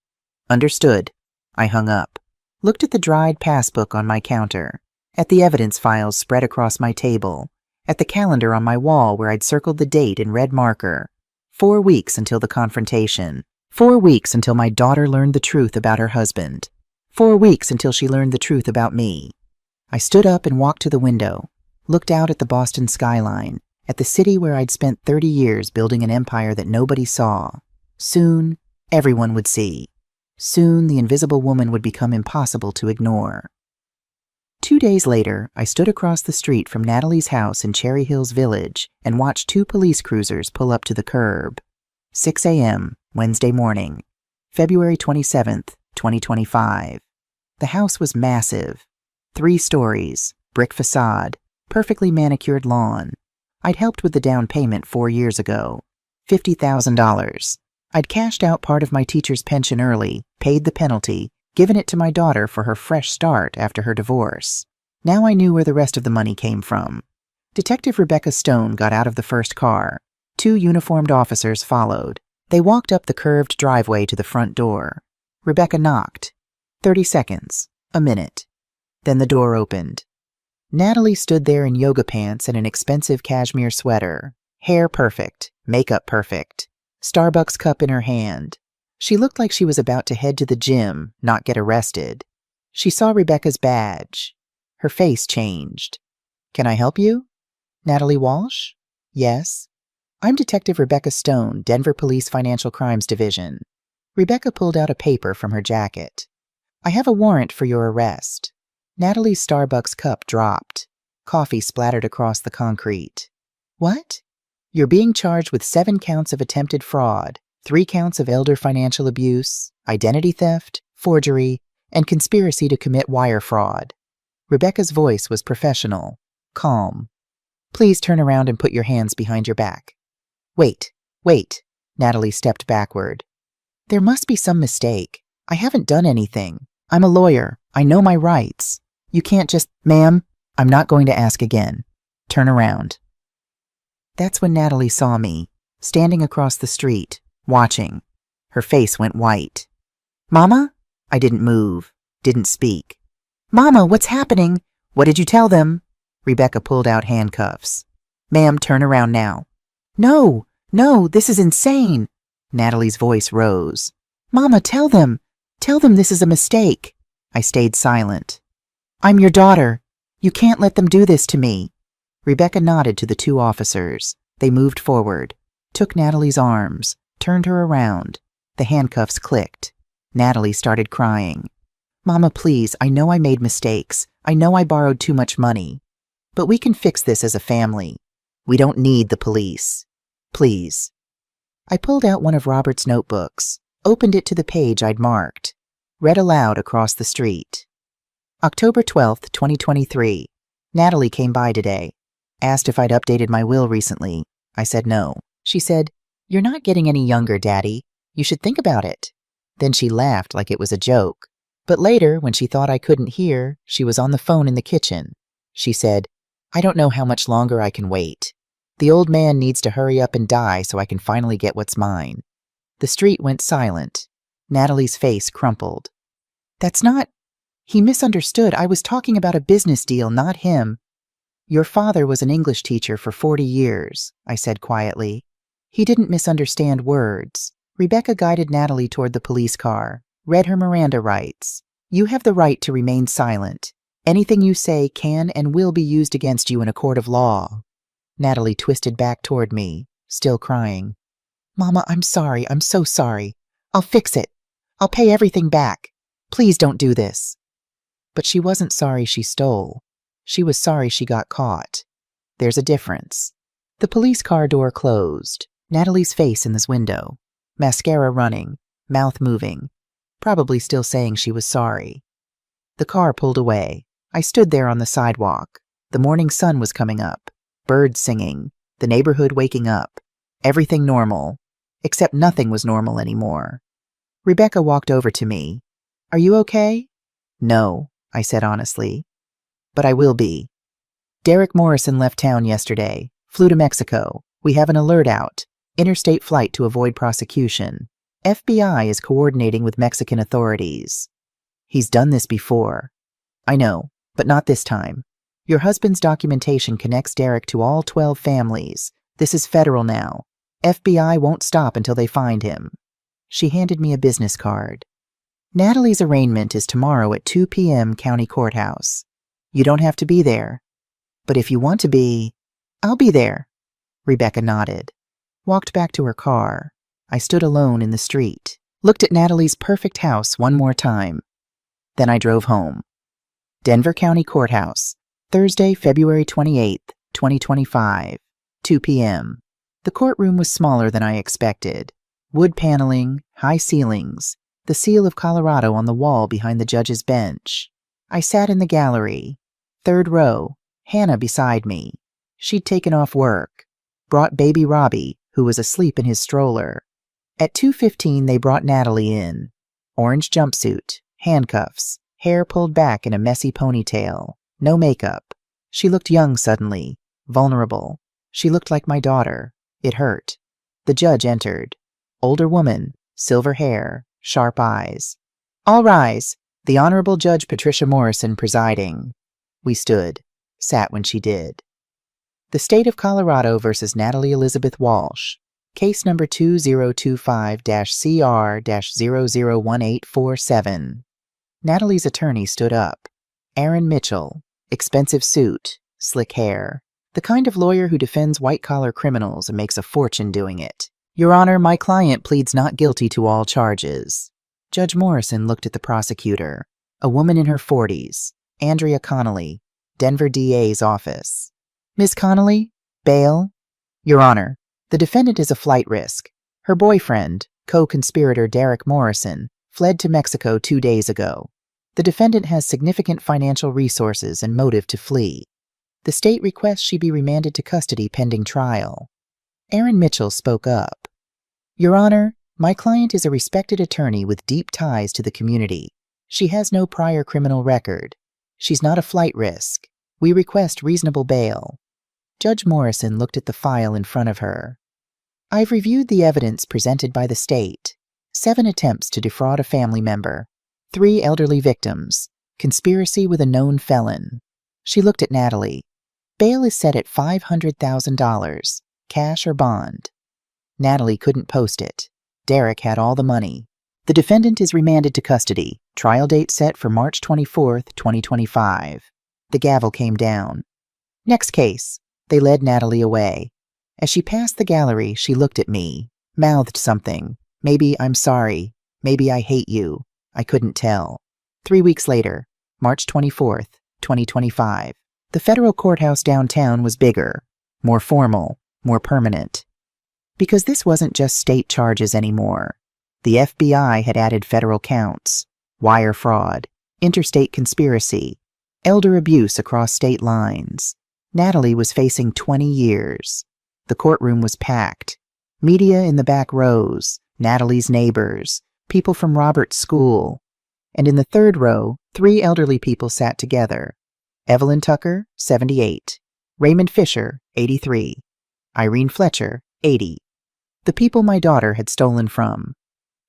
Understood. I hung up, looked at the dried passbook on my counter, at the evidence files spread across my table, at the calendar on my wall where I'd circled the date in red marker. 4 weeks until the confrontation. 4 weeks until my daughter learned the truth about her husband. 4 weeks until she learned the truth about me. I stood up and walked to the window, looked out at the Boston skyline, at the city where I'd spent 30 years building an empire that nobody saw. Soon, everyone would see. Soon, the invisible woman would become impossible to ignore. 2 days later, I stood across the street from Natalie's house in Cherry Hills Village and watched 2 police cruisers pull up to the curb. 6 a.m., Wednesday morning, February 27th, 2025. The house was massive. 3 stories, brick facade, perfectly manicured lawn. I'd helped with the down payment 4 years ago. $50,000. I'd cashed out part of my teacher's pension early, paid the penalty, given it to my daughter for her fresh start after her divorce. Now I knew where the rest of the money came from. Detective Rebecca Stone got out of the first car. 2 uniformed officers followed. They walked up the curved driveway to the front door. Rebecca knocked. 30 seconds. A minute. Then the door opened. Natalie stood there in yoga pants and an expensive cashmere sweater. Hair perfect. Makeup perfect. Starbucks cup in her hand. She looked like she was about to head to the gym, not get arrested. She saw Rebecca's badge. Her face changed. Can I help you? Natalie Walsh? Yes. I'm Detective Rebecca Stone, Denver Police Financial Crimes Division. Rebecca pulled out a paper from her jacket. I have a warrant for your arrest. Natalie's Starbucks cup dropped. Coffee splattered across the concrete. What? You're being charged with 7 counts of attempted fraud, 3 counts of elder financial abuse, identity theft, forgery, and conspiracy to commit wire fraud. Rebecca's voice was professional, calm. Please turn around and put your hands behind your back. Wait. Natalie stepped backward. There must be some mistake. I haven't done anything. I'm a lawyer. I know my rights. You can't just, ma'am, I'm not going to ask again. Turn around. That's when Natalie saw me, standing across the street, watching. Her face went white. Mama? I didn't move, didn't speak. Mama, what's happening? What did you tell them? Rebecca pulled out handcuffs. Ma'am, turn around now. No, this is insane. Natalie's voice rose. Mama, tell them this is a mistake. I stayed silent. I'm your daughter. You can't let them do this to me. Rebecca nodded to the 2 officers. They moved forward, took Natalie's arms, turned her around. The handcuffs clicked. Natalie started crying. Mama, please, I know I made mistakes. I know I borrowed too much money. But we can fix this as a family. We don't need the police. Please. I pulled out one of Robert's notebooks, opened it to the page I'd marked, read aloud across the street. October 12th, 2023. Natalie came by today. Asked if I'd updated my will recently. I said no. She said, You're not getting any younger, Daddy. You should think about it. Then she laughed like it was a joke. But later, when she thought I couldn't hear, she was on the phone in the kitchen. She said, I don't know how much longer I can wait. The old man needs to hurry up and die so I can finally get what's mine. The street went silent. Natalie's face crumpled. That's not... He misunderstood. I was talking about a business deal, not him. Your father was an English teacher for 40 years, I said quietly. He didn't misunderstand words. Rebecca guided Natalie toward the police car, read her Miranda rights. You have the right to remain silent. Anything you say can and will be used against you in a court of law. Natalie twisted back toward me, still crying. Mama, I'm sorry. I'm so sorry. I'll fix it. I'll pay everything back. Please don't do this. But she wasn't sorry she stole. She was sorry she got caught. There's a difference. The police car door closed. Natalie's face in this window. Mascara running, mouth moving, probably still saying she was sorry. The car pulled away. I stood there on the sidewalk. The morning sun was coming up. Birds singing. The neighborhood waking up. Everything normal. Except nothing was normal anymore. Rebecca walked over to me. Are you okay? No, I said honestly. But I will be. Derek Morrison left town yesterday. Flew to Mexico. We have an alert out. Interstate flight to avoid prosecution. FBI is coordinating with Mexican authorities. He's done this before. I know, but not this time. Your husband's documentation connects Derek to all 12 families. This is federal now. FBI won't stop until they find him. She handed me a business card. Natalie's arraignment is tomorrow at 2 p.m. County Courthouse. You don't have to be there. But if you want to be, I'll be there. Rebecca nodded. Walked back to her car. I stood alone in the street, looked at Natalie's perfect house one more time. Then I drove home. Denver County Courthouse, Thursday, February 28th, 2025, 2 p.m. The courtroom was smaller than I expected. Wood paneling, high ceilings, the seal of Colorado on the wall behind the judge's bench. I sat in the gallery. Third row, Hannah beside me. She'd taken off work. Brought baby Robbie, who was asleep in his stroller. At 2:15 they brought Natalie in. Orange jumpsuit, handcuffs, hair pulled back in a messy ponytail, no makeup. She looked young suddenly, vulnerable. She looked like my daughter. It hurt. The judge entered. Older woman, silver hair, sharp eyes. All rise. The Honorable Judge Patricia Morrison presiding. We stood, sat when she did. The State of Colorado versus Natalie Elizabeth Walsh. Case number 2025-CR-001847. Natalie's attorney stood up. Aaron Mitchell. Expensive suit. Slick hair. The kind of lawyer who defends white-collar criminals and makes a fortune doing it. Your Honor, my client pleads not guilty to all charges. Judge Morrison looked at the prosecutor. A woman in her 40s. Andrea Connolly. Denver DA's office. Ms. Connolly, bail. Your Honor, the defendant is a flight risk. Her boyfriend, co-conspirator Derek Morrison, fled to Mexico 2 days ago. The defendant has significant financial resources and motive to flee. The state requests she be remanded to custody pending trial. Aaron Mitchell spoke up. Your Honor, my client is a respected attorney with deep ties to the community. She has no prior criminal record. She's not a flight risk. We request reasonable bail. Judge Morrison looked at the file in front of her. I've reviewed the evidence presented by the state. 7 attempts to defraud a family member. 3 elderly victims. Conspiracy with a known felon. She looked at Natalie. Bail is set at $500,000, cash or bond. Natalie couldn't post it. Derek had all the money. The defendant is remanded to custody. Trial date set for March 24th, 2025. The gavel came down. Next case. They led Natalie away. As she passed the gallery, she looked at me, mouthed something. Maybe I'm sorry. Maybe I hate you. I couldn't tell. 3 weeks later, March 24th, 2025. The federal courthouse downtown was bigger, more formal, more permanent. Because this wasn't just state charges anymore. The FBI had added federal counts, wire fraud, interstate conspiracy, elder abuse across state lines. Natalie was facing 20 years. The courtroom was packed. Media in the back rows, Natalie's neighbors, people from Robert's school. And in the third row, 3 elderly people sat together. Evelyn Tucker, 78. Raymond Fisher, 83. Irene Fletcher, 80. The people my daughter had stolen from.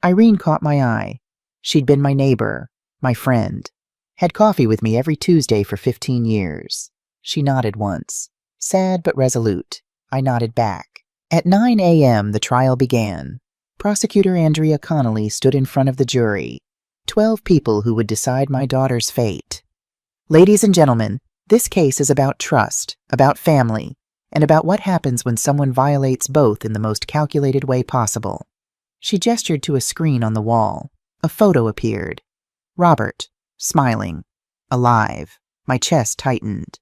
Irene caught my eye. She'd been my neighbor, my friend. Had coffee with me every Tuesday for 15 years. She nodded once. Sad but resolute. I nodded back. At 9 a.m., the trial began. Prosecutor Andrea Connolly stood in front of the jury, 12 people who would decide my daughter's fate. Ladies and gentlemen, this case is about trust, about family, and about what happens when someone violates both in the most calculated way possible. She gestured to a screen on the wall. A photo appeared. Robert, smiling, alive. My chest tightened.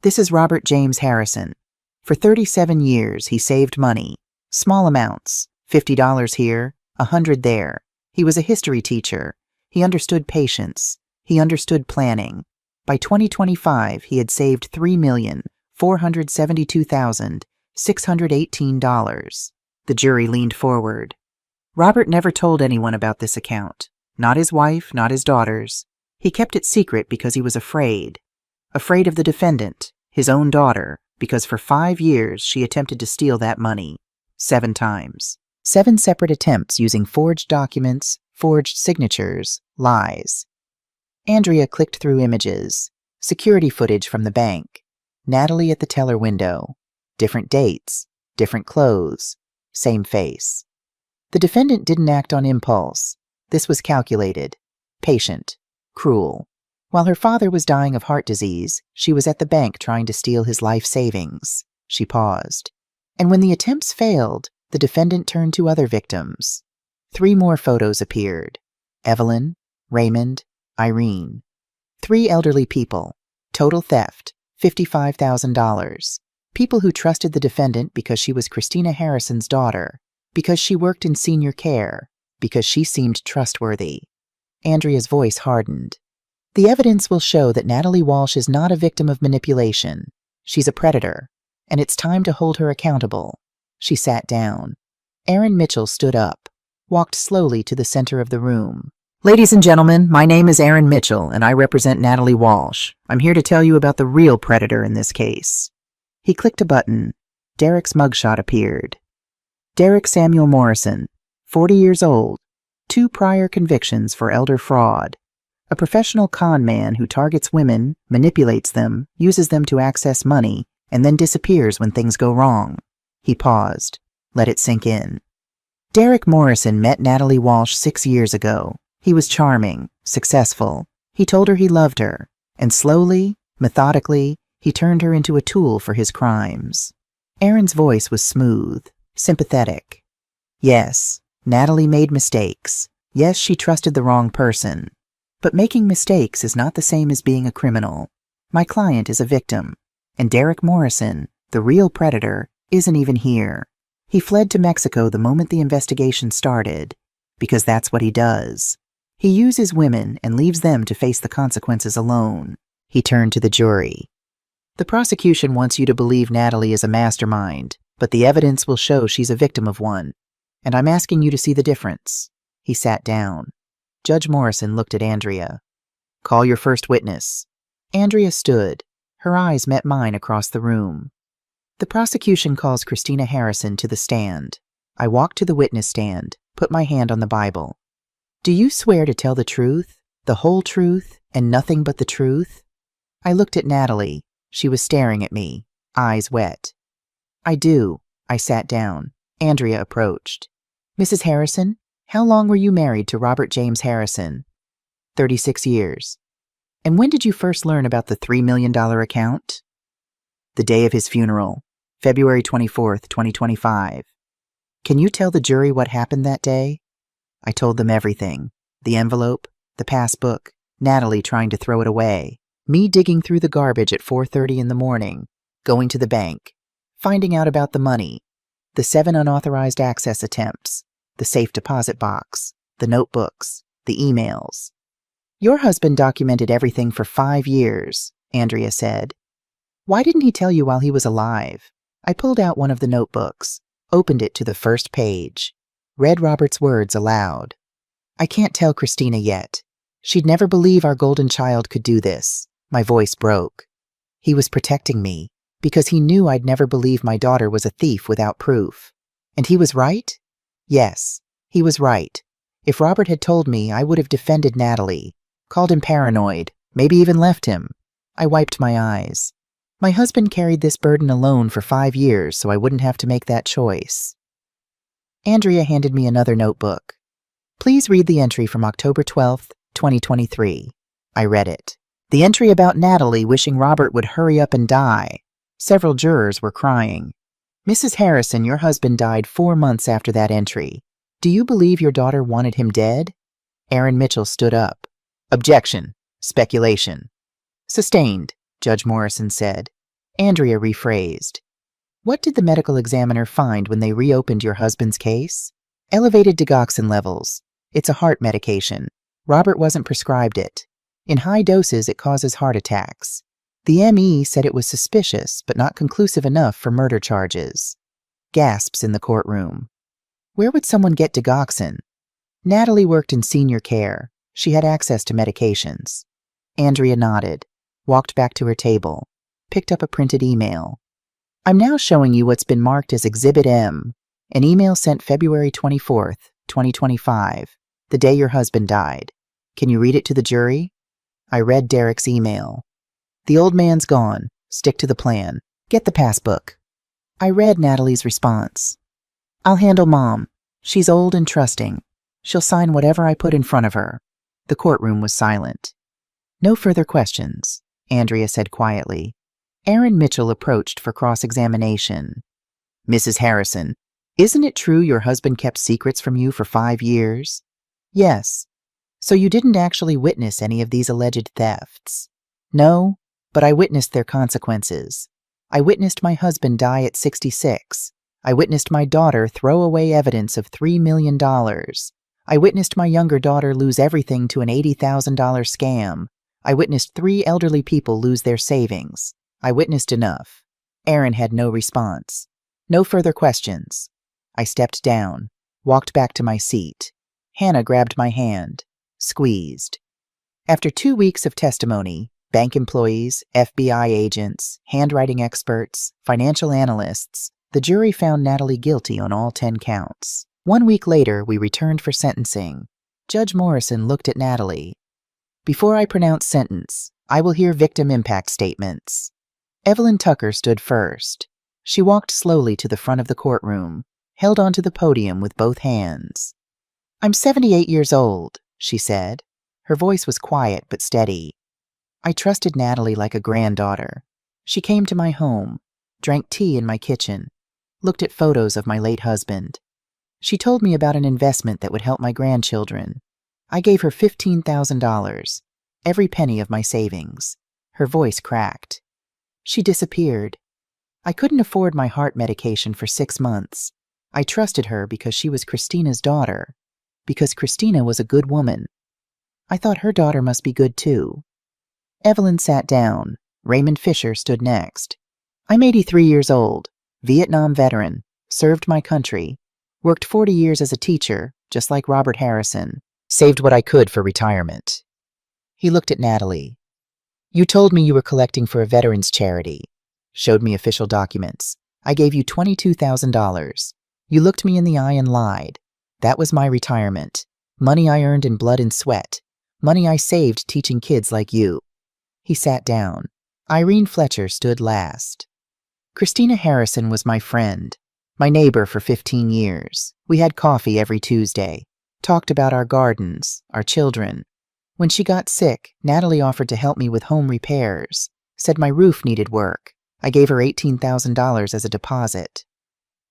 This is Robert James Harrison. For 37 years, he saved money. Small amounts, $50 here, $100 there. He was a history teacher. He understood patience. He understood planning. By 2025, he had saved $3,472,618. The jury leaned forward. Robert never told anyone about this account. Not his wife, not his daughters. He kept it secret because he was afraid. Afraid of the defendant, his own daughter, because for 5 years she attempted to steal that money. 7 times. 7 separate attempts using forged documents, forged signatures, lies. Andrea clicked through images. Security footage from the bank. Natalie at the teller window. Different dates. Different clothes. Same face. The defendant didn't act on impulse. This was calculated. Patient. Cruel. While her father was dying of heart disease, she was at the bank trying to steal his life savings. She paused. And when the attempts failed, the defendant turned to other victims. 3 more photos appeared. Evelyn, Raymond, Irene. 3 elderly people. Total theft, $55,000. People who trusted the defendant because she was Christina Harrison's daughter, because she worked in senior care, because she seemed trustworthy. Andrea's voice hardened. The evidence will show that Natalie Walsh is not a victim of manipulation. She's a predator, and it's time to hold her accountable. She sat down. Aaron Mitchell stood up, walked slowly to the center of the room. Ladies and gentlemen, my name is Aaron Mitchell, and I represent Natalie Walsh. I'm here to tell you about the real predator in this case. He clicked a button. Derek's mugshot appeared. Derek Samuel Morrison, 40 years old, 2 prior convictions for elder fraud. A professional con man who targets women, manipulates them, uses them to access money, and then disappears when things go wrong. He paused. Let it sink in. Derek Morrison met Natalie Walsh 6 years ago. He was charming, successful. He told her he loved her, and slowly, methodically, he turned her into a tool for his crimes. Aaron's voice was smooth, sympathetic. Yes, Natalie made mistakes. Yes, she trusted the wrong person. But making mistakes is not the same as being a criminal. My client is a victim, and Derek Morrison, the real predator, isn't even here. He fled to Mexico the moment the investigation started, because that's what he does. He uses women and leaves them to face the consequences alone. He turned to the jury. The prosecution wants you to believe Natalie is a mastermind, but the evidence will show she's a victim of one. And I'm asking you to see the difference. He sat down. Judge Morrison looked at Andrea. Call your first witness. Andrea stood. Her eyes met mine across the room. The prosecution calls Christina Harrison to the stand. I walked to the witness stand, put my hand on the Bible. Do you swear to tell the truth, the whole truth, and nothing but the truth? I looked at Natalie. She was staring at me, eyes wet. I do. I sat down. Andrea approached. Mrs. Harrison, how long were you married to Robert James Harrison? 36 years. And when did you first learn about the $3 million account? The day of his funeral, February 24th, 2025. Can you tell the jury what happened that day? I told them everything. The envelope, the passbook, Natalie trying to throw it away, me digging through the garbage at 4:30 in the morning, going to the bank, finding out about the money, the 7 unauthorized access attempts, the safe deposit box, the notebooks, the emails. Your husband documented everything for 5 years, Andrea said. Why didn't he tell you while he was alive? I pulled out one of the notebooks, opened it to the first page, read Robert's words aloud. I can't tell Christina yet. She'd never believe our golden child could do this. My voice broke. He was protecting me, because he knew I'd never believe my daughter was a thief without proof. And he was right? Yes, he was right. If Robert had told me, I would have defended Natalie, called him paranoid, maybe even left him. I wiped my eyes. My husband carried this burden alone for 5 years, so I wouldn't have to make that choice. Andrea handed me another notebook. Please read the entry from October 12th, 2023. I read it. The entry about Natalie wishing Robert would hurry up and die. Several jurors were crying. Mrs. Harrison, your husband died 4 months after that entry. Do you believe your daughter wanted him dead? Aaron Mitchell stood up. Objection. Speculation. Sustained, Judge Morrison said. Andrea rephrased. What did the medical examiner find when they reopened your husband's case? Elevated digoxin levels. It's a heart medication. Robert wasn't prescribed it. In high doses, it causes heart attacks. The ME said it was suspicious, but not conclusive enough for murder charges. Gasps in the courtroom. Where would someone get digoxin? Natalie worked in senior care. She had access to medications. Andrea nodded, walked back to her table, picked up a printed email. I'm now showing you what's been marked as Exhibit M, an email sent February 24th, 2025, the day your husband died. Can you read it to the jury? I read Derek's email. The old man's gone. Stick to the plan. Get the passbook. I read Natalie's response. I'll handle Mom. She's old and trusting. She'll sign whatever I put in front of her. The courtroom was silent. No further questions, Andrea said quietly. Aaron Mitchell approached for cross-examination. Mrs. Harrison, isn't it true your husband kept secrets from you for 5 years? Yes. So you didn't actually witness any of these alleged thefts? No, but I witnessed their consequences. I witnessed my husband die at 66. I witnessed my daughter throw away evidence of $3 million. I witnessed my younger daughter lose everything to an $80,000 scam. I witnessed 3 elderly people lose their savings. I witnessed enough. Aaron had no response. No further questions. I stepped down, walked back to my seat. Hannah grabbed my hand, squeezed. After 2 weeks of testimony, bank employees, FBI agents, handwriting experts, financial analysts, the jury found Natalie guilty on all 10 counts. 1 week later, we returned for sentencing. Judge Morrison looked at Natalie. Before I pronounce sentence, I will hear victim impact statements. Evelyn Tucker stood first. She walked slowly to the front of the courtroom, held onto the podium with both hands. I'm 78 years old, she said. Her voice was quiet but steady. I trusted Natalie like a granddaughter. She came to my home, drank tea in my kitchen, looked at photos of my late husband. She told me about an investment that would help my grandchildren. I gave her $15,000, every penny of my savings. Her voice cracked. She disappeared. I couldn't afford my heart medication for 6 months. I trusted her because she was Christina's daughter, because Christina was a good woman. I thought her daughter must be good too. Evelyn sat down. Raymond Fisher stood next. I'm 83 years old, Vietnam veteran, served my country, worked 40 years as a teacher, just like Robert Harrison, saved what I could for retirement. He looked at Natalie. You told me you were collecting for a veterans charity. Showed me official documents. I gave you $22,000. You looked me in the eye and lied. That was my retirement. Money I earned in blood and sweat. Money I saved teaching kids like you. He sat down. Irene Fletcher stood last. Christina Harrison was my friend, my neighbor for 15 years. We had coffee every Tuesday, talked about our gardens, our children. When she got sick, Natalie offered to help me with home repairs, said my roof needed work. I gave her $18,000 as a deposit.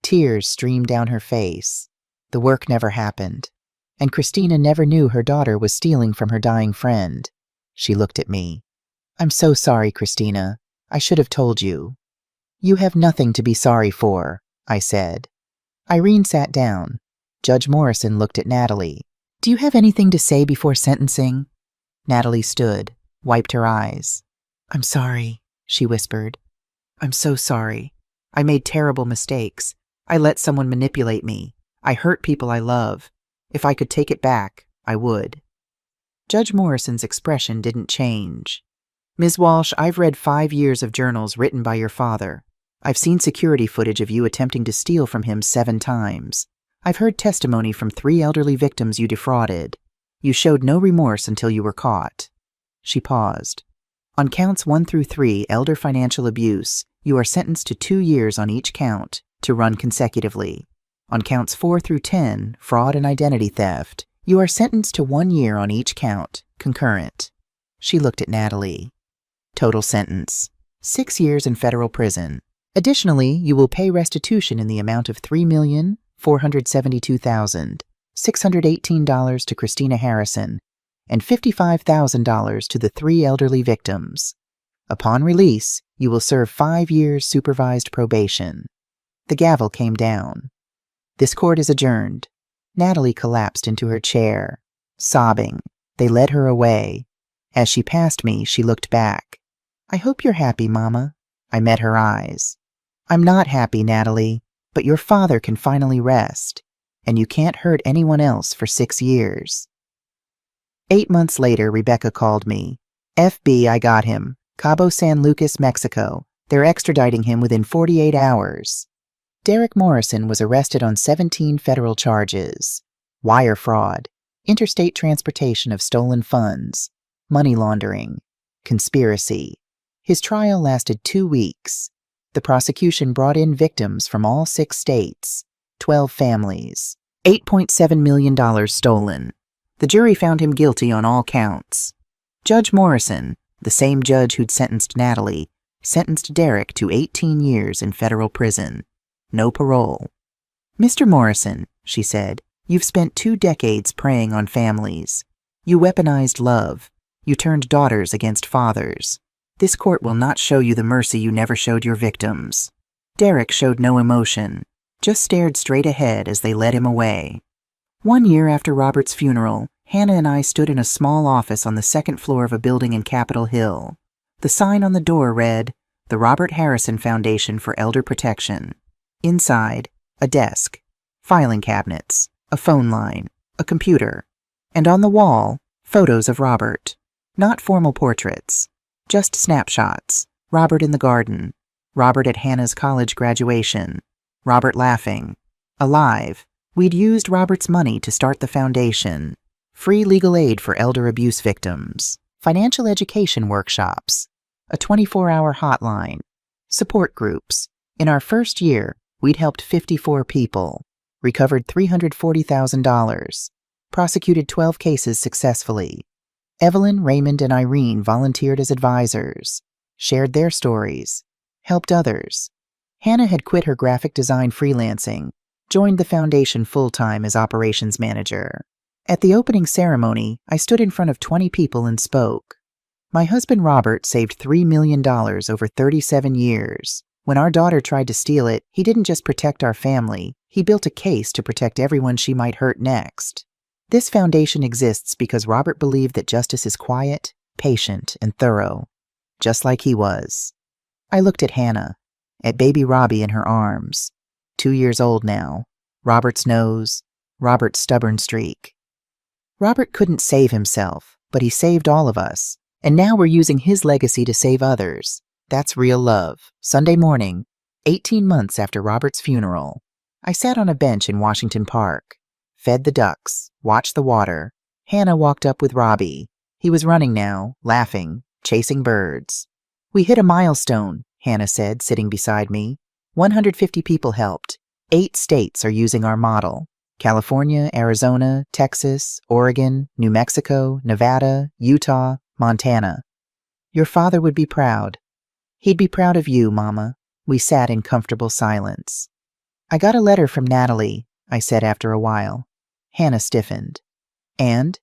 Tears streamed down her face. The work never happened, and Christina never knew her daughter was stealing from her dying friend. She looked at me. I'm so sorry, Christina. I should have told you. You have nothing to be sorry for, I said. Irene sat down. Judge Morrison looked at Natalie. Do you have anything to say before sentencing? Natalie stood, wiped her eyes. I'm sorry, she whispered. I'm so sorry. I made terrible mistakes. I let someone manipulate me. I hurt people I love. If I could take it back, I would. Judge Morrison's expression didn't change. Ms. Walsh, I've read 5 years of journals written by your father. I've seen security footage of you attempting to steal from him 7 times. I've heard testimony from 3 elderly victims you defrauded. You showed no remorse until you were caught. She paused. On counts 1 through 3, elder financial abuse, you are sentenced to 2 years on each count to run consecutively. On counts 4 through 10, fraud and identity theft, you are sentenced to 1 year on each count, concurrent. She looked at Natalie. Total sentence: 6 years in federal prison. Additionally, you will pay restitution in the amount of $3,472,618 to Christina Harrison and $55,000 to the 3 elderly victims. Upon release, you will serve 5 years supervised probation. The gavel came down. This court is adjourned. Natalie collapsed into her chair, sobbing. They led her away. As she passed me, she looked back. "I hope you're happy, Mama." I met her eyes. "I'm not happy, Natalie, but your father can finally rest, and you can't hurt anyone else for 6 years. 8 months later, Rebecca called me. "FB, I got him. Cabo San Lucas, Mexico. They're extraditing him within 48 hours. Derek Morrison was arrested on 17 federal charges: wire fraud, interstate transportation of stolen funds, money laundering, conspiracy. His trial lasted 2 weeks. The prosecution brought in victims from all 6 states, 12 families, $8.7 million stolen. The jury found him guilty on all counts. Judge Morrison, the same judge who'd sentenced Natalie, sentenced Derek to 18 years in federal prison. No parole. Mr. Morrison," she said, "you've spent 2 decades preying on families. You weaponized love. You turned daughters against fathers. This court will not show you the mercy you never showed your victims." Derek showed no emotion, just stared straight ahead as they led him away. 1 year after Robert's funeral, Hannah and I stood in a small office on the 2nd floor of a building in Capitol Hill. The sign on the door read, "The Robert Harrison Foundation for Elder Protection." Inside, a desk, filing cabinets, a phone line, a computer, and on the wall, photos of Robert. Not formal portraits, just snapshots. Robert in the garden, Robert at Hannah's college graduation, Robert laughing, alive. We'd used Robert's money to start the foundation. Free legal aid for elder abuse victims, financial education workshops, a 24-hour hotline, support groups. In our first year, we'd helped 54 people, recovered $340,000, prosecuted 12 cases successfully. Evelyn, Raymond, and Irene volunteered as advisors, shared their stories, helped others. Hannah had quit her graphic design freelancing, joined the foundation full-time as operations manager. At the opening ceremony, I stood in front of 20 people and spoke. My husband Robert saved $3 million over 37 years. When our daughter tried to steal it, he didn't just protect our family, he built a case to protect everyone she might hurt next. This foundation exists because Robert believed that justice is quiet, patient, and thorough, just like he was. I looked at Hannah, at baby Robbie in her arms. 2 years old now. Robert's nose, Robert's stubborn streak. Robert couldn't save himself, but he saved all of us, and now we're using his legacy to save others. That's real love. Sunday morning, 18 months after Robert's funeral. I sat on a bench in Washington Park, fed the ducks, watched the water. Hannah walked up with Robbie. He was running now, laughing, chasing birds. "We hit a milestone," Hannah said, sitting beside me. 150 people helped. 8 states are using our model: California, Arizona, Texas, Oregon, New Mexico, Nevada, Utah, Montana. Your father would be proud. He'd be proud of you, Mama. We sat in comfortable silence. "I got a letter from Natalie," I said after a while. Hannah stiffened. "And?"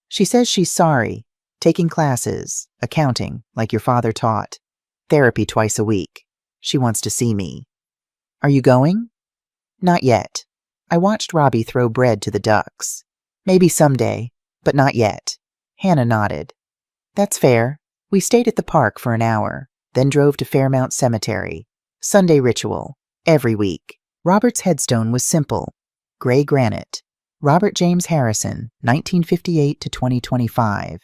"She says she's sorry. Taking classes, accounting, like your father taught. Therapy twice a week. She wants to see me." "Are you going?" "Not yet. I watched Robbie throw bread to the ducks. Maybe someday, but not yet." Hannah nodded. "That's fair." We stayed at the park for an hour, then drove to Fairmount Cemetery. Sunday ritual, every week. Robert's headstone was simple. Gray granite. Robert James Harrison, 1958 to 2025.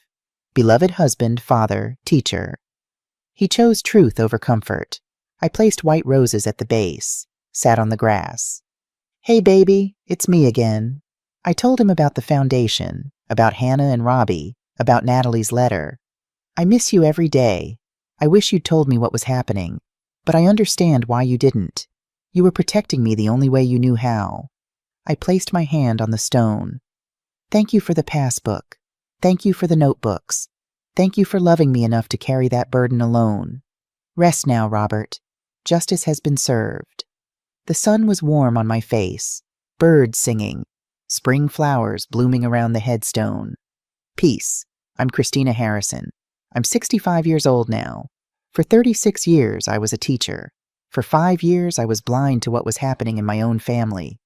Beloved husband, father, teacher. He chose truth over comfort. I placed white roses at the base, sat on the grass. "Hey, baby, it's me again." I told him about the foundation, about Hannah and Robbie, about Natalie's letter. "I miss you every day. I wish you'd told me what was happening, but I understand why you didn't. You were protecting me the only way you knew how. I placed my hand on the stone. Thank you for the passbook. Thank you for the notebooks. Thank you for loving me enough to carry that burden alone. Rest now, Robert. Justice has been served. The sun was warm on my face, birds singing, spring flowers blooming around the headstone. Peace. I'm Christina Harrison. I'm 65 years old now. For 36 years, I was a teacher. For 5 years, I was blind to what was happening in my own family.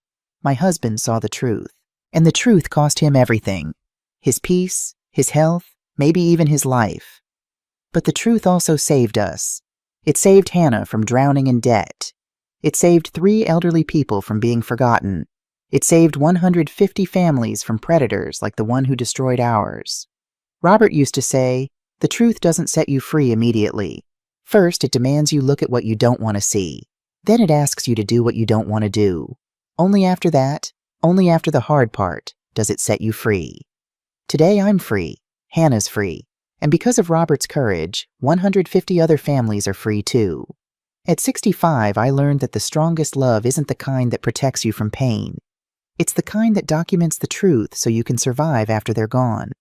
My husband saw the truth, and the truth cost him everything. His peace, his health, maybe even his life. But the truth also saved us. It saved Hannah from drowning in debt. It saved 3 elderly people from being forgotten. It saved 150 families from predators like the one who destroyed ours. Robert used to say, the truth doesn't set you free immediately. First, it demands you look at what you don't want to see. Then it asks you to do what you don't want to do. Only after that, only after the hard part, does it set you free. Today I'm free. Hannah's free. And because of Robert's courage, 150 other families are free too. At 65, I learned that the strongest love isn't the kind that protects you from pain. It's the kind that documents the truth so you can survive after they're gone.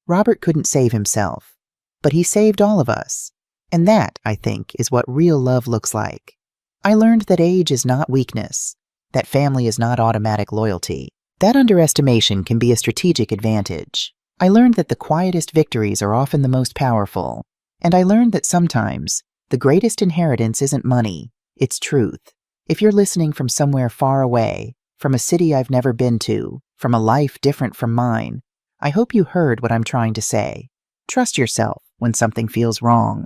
Robert couldn't save himself, but he saved all of us. And that, I think, is what real love looks like. I learned that age is not weakness, that family is not automatic loyalty. That underestimation can be a strategic advantage. I learned that the quietest victories are often the most powerful. And I learned that sometimes, the greatest inheritance isn't money, it's truth. If you're listening from somewhere far away, from a city I've never been to, from a life different from mine, I hope you heard what I'm trying to say. Trust yourself when something feels wrong.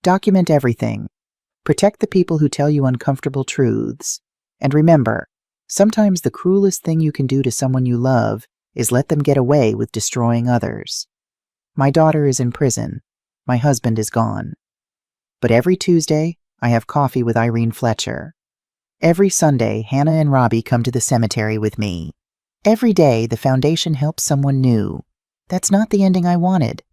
Document everything. Protect the people who tell you uncomfortable truths. And remember, sometimes the cruelest thing you can do to someone you love is let them get away with destroying others. My daughter is in prison. My husband is gone. But every Tuesday, I have coffee with Irene Fletcher. Every Sunday, Hannah and Robbie come to the cemetery with me. Every day, the foundation helps someone new. That's not the ending I wanted,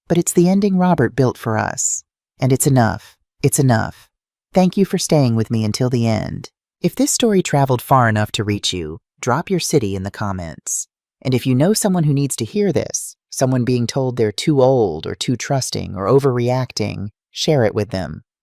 but it's the ending Robert built for us. And it's enough. It's enough. Thank you for staying with me until the end. If this story traveled far enough to reach you, drop your city in the comments. And if you know someone who needs to hear this, someone being told they're too old or too trusting or overreacting, share it with them.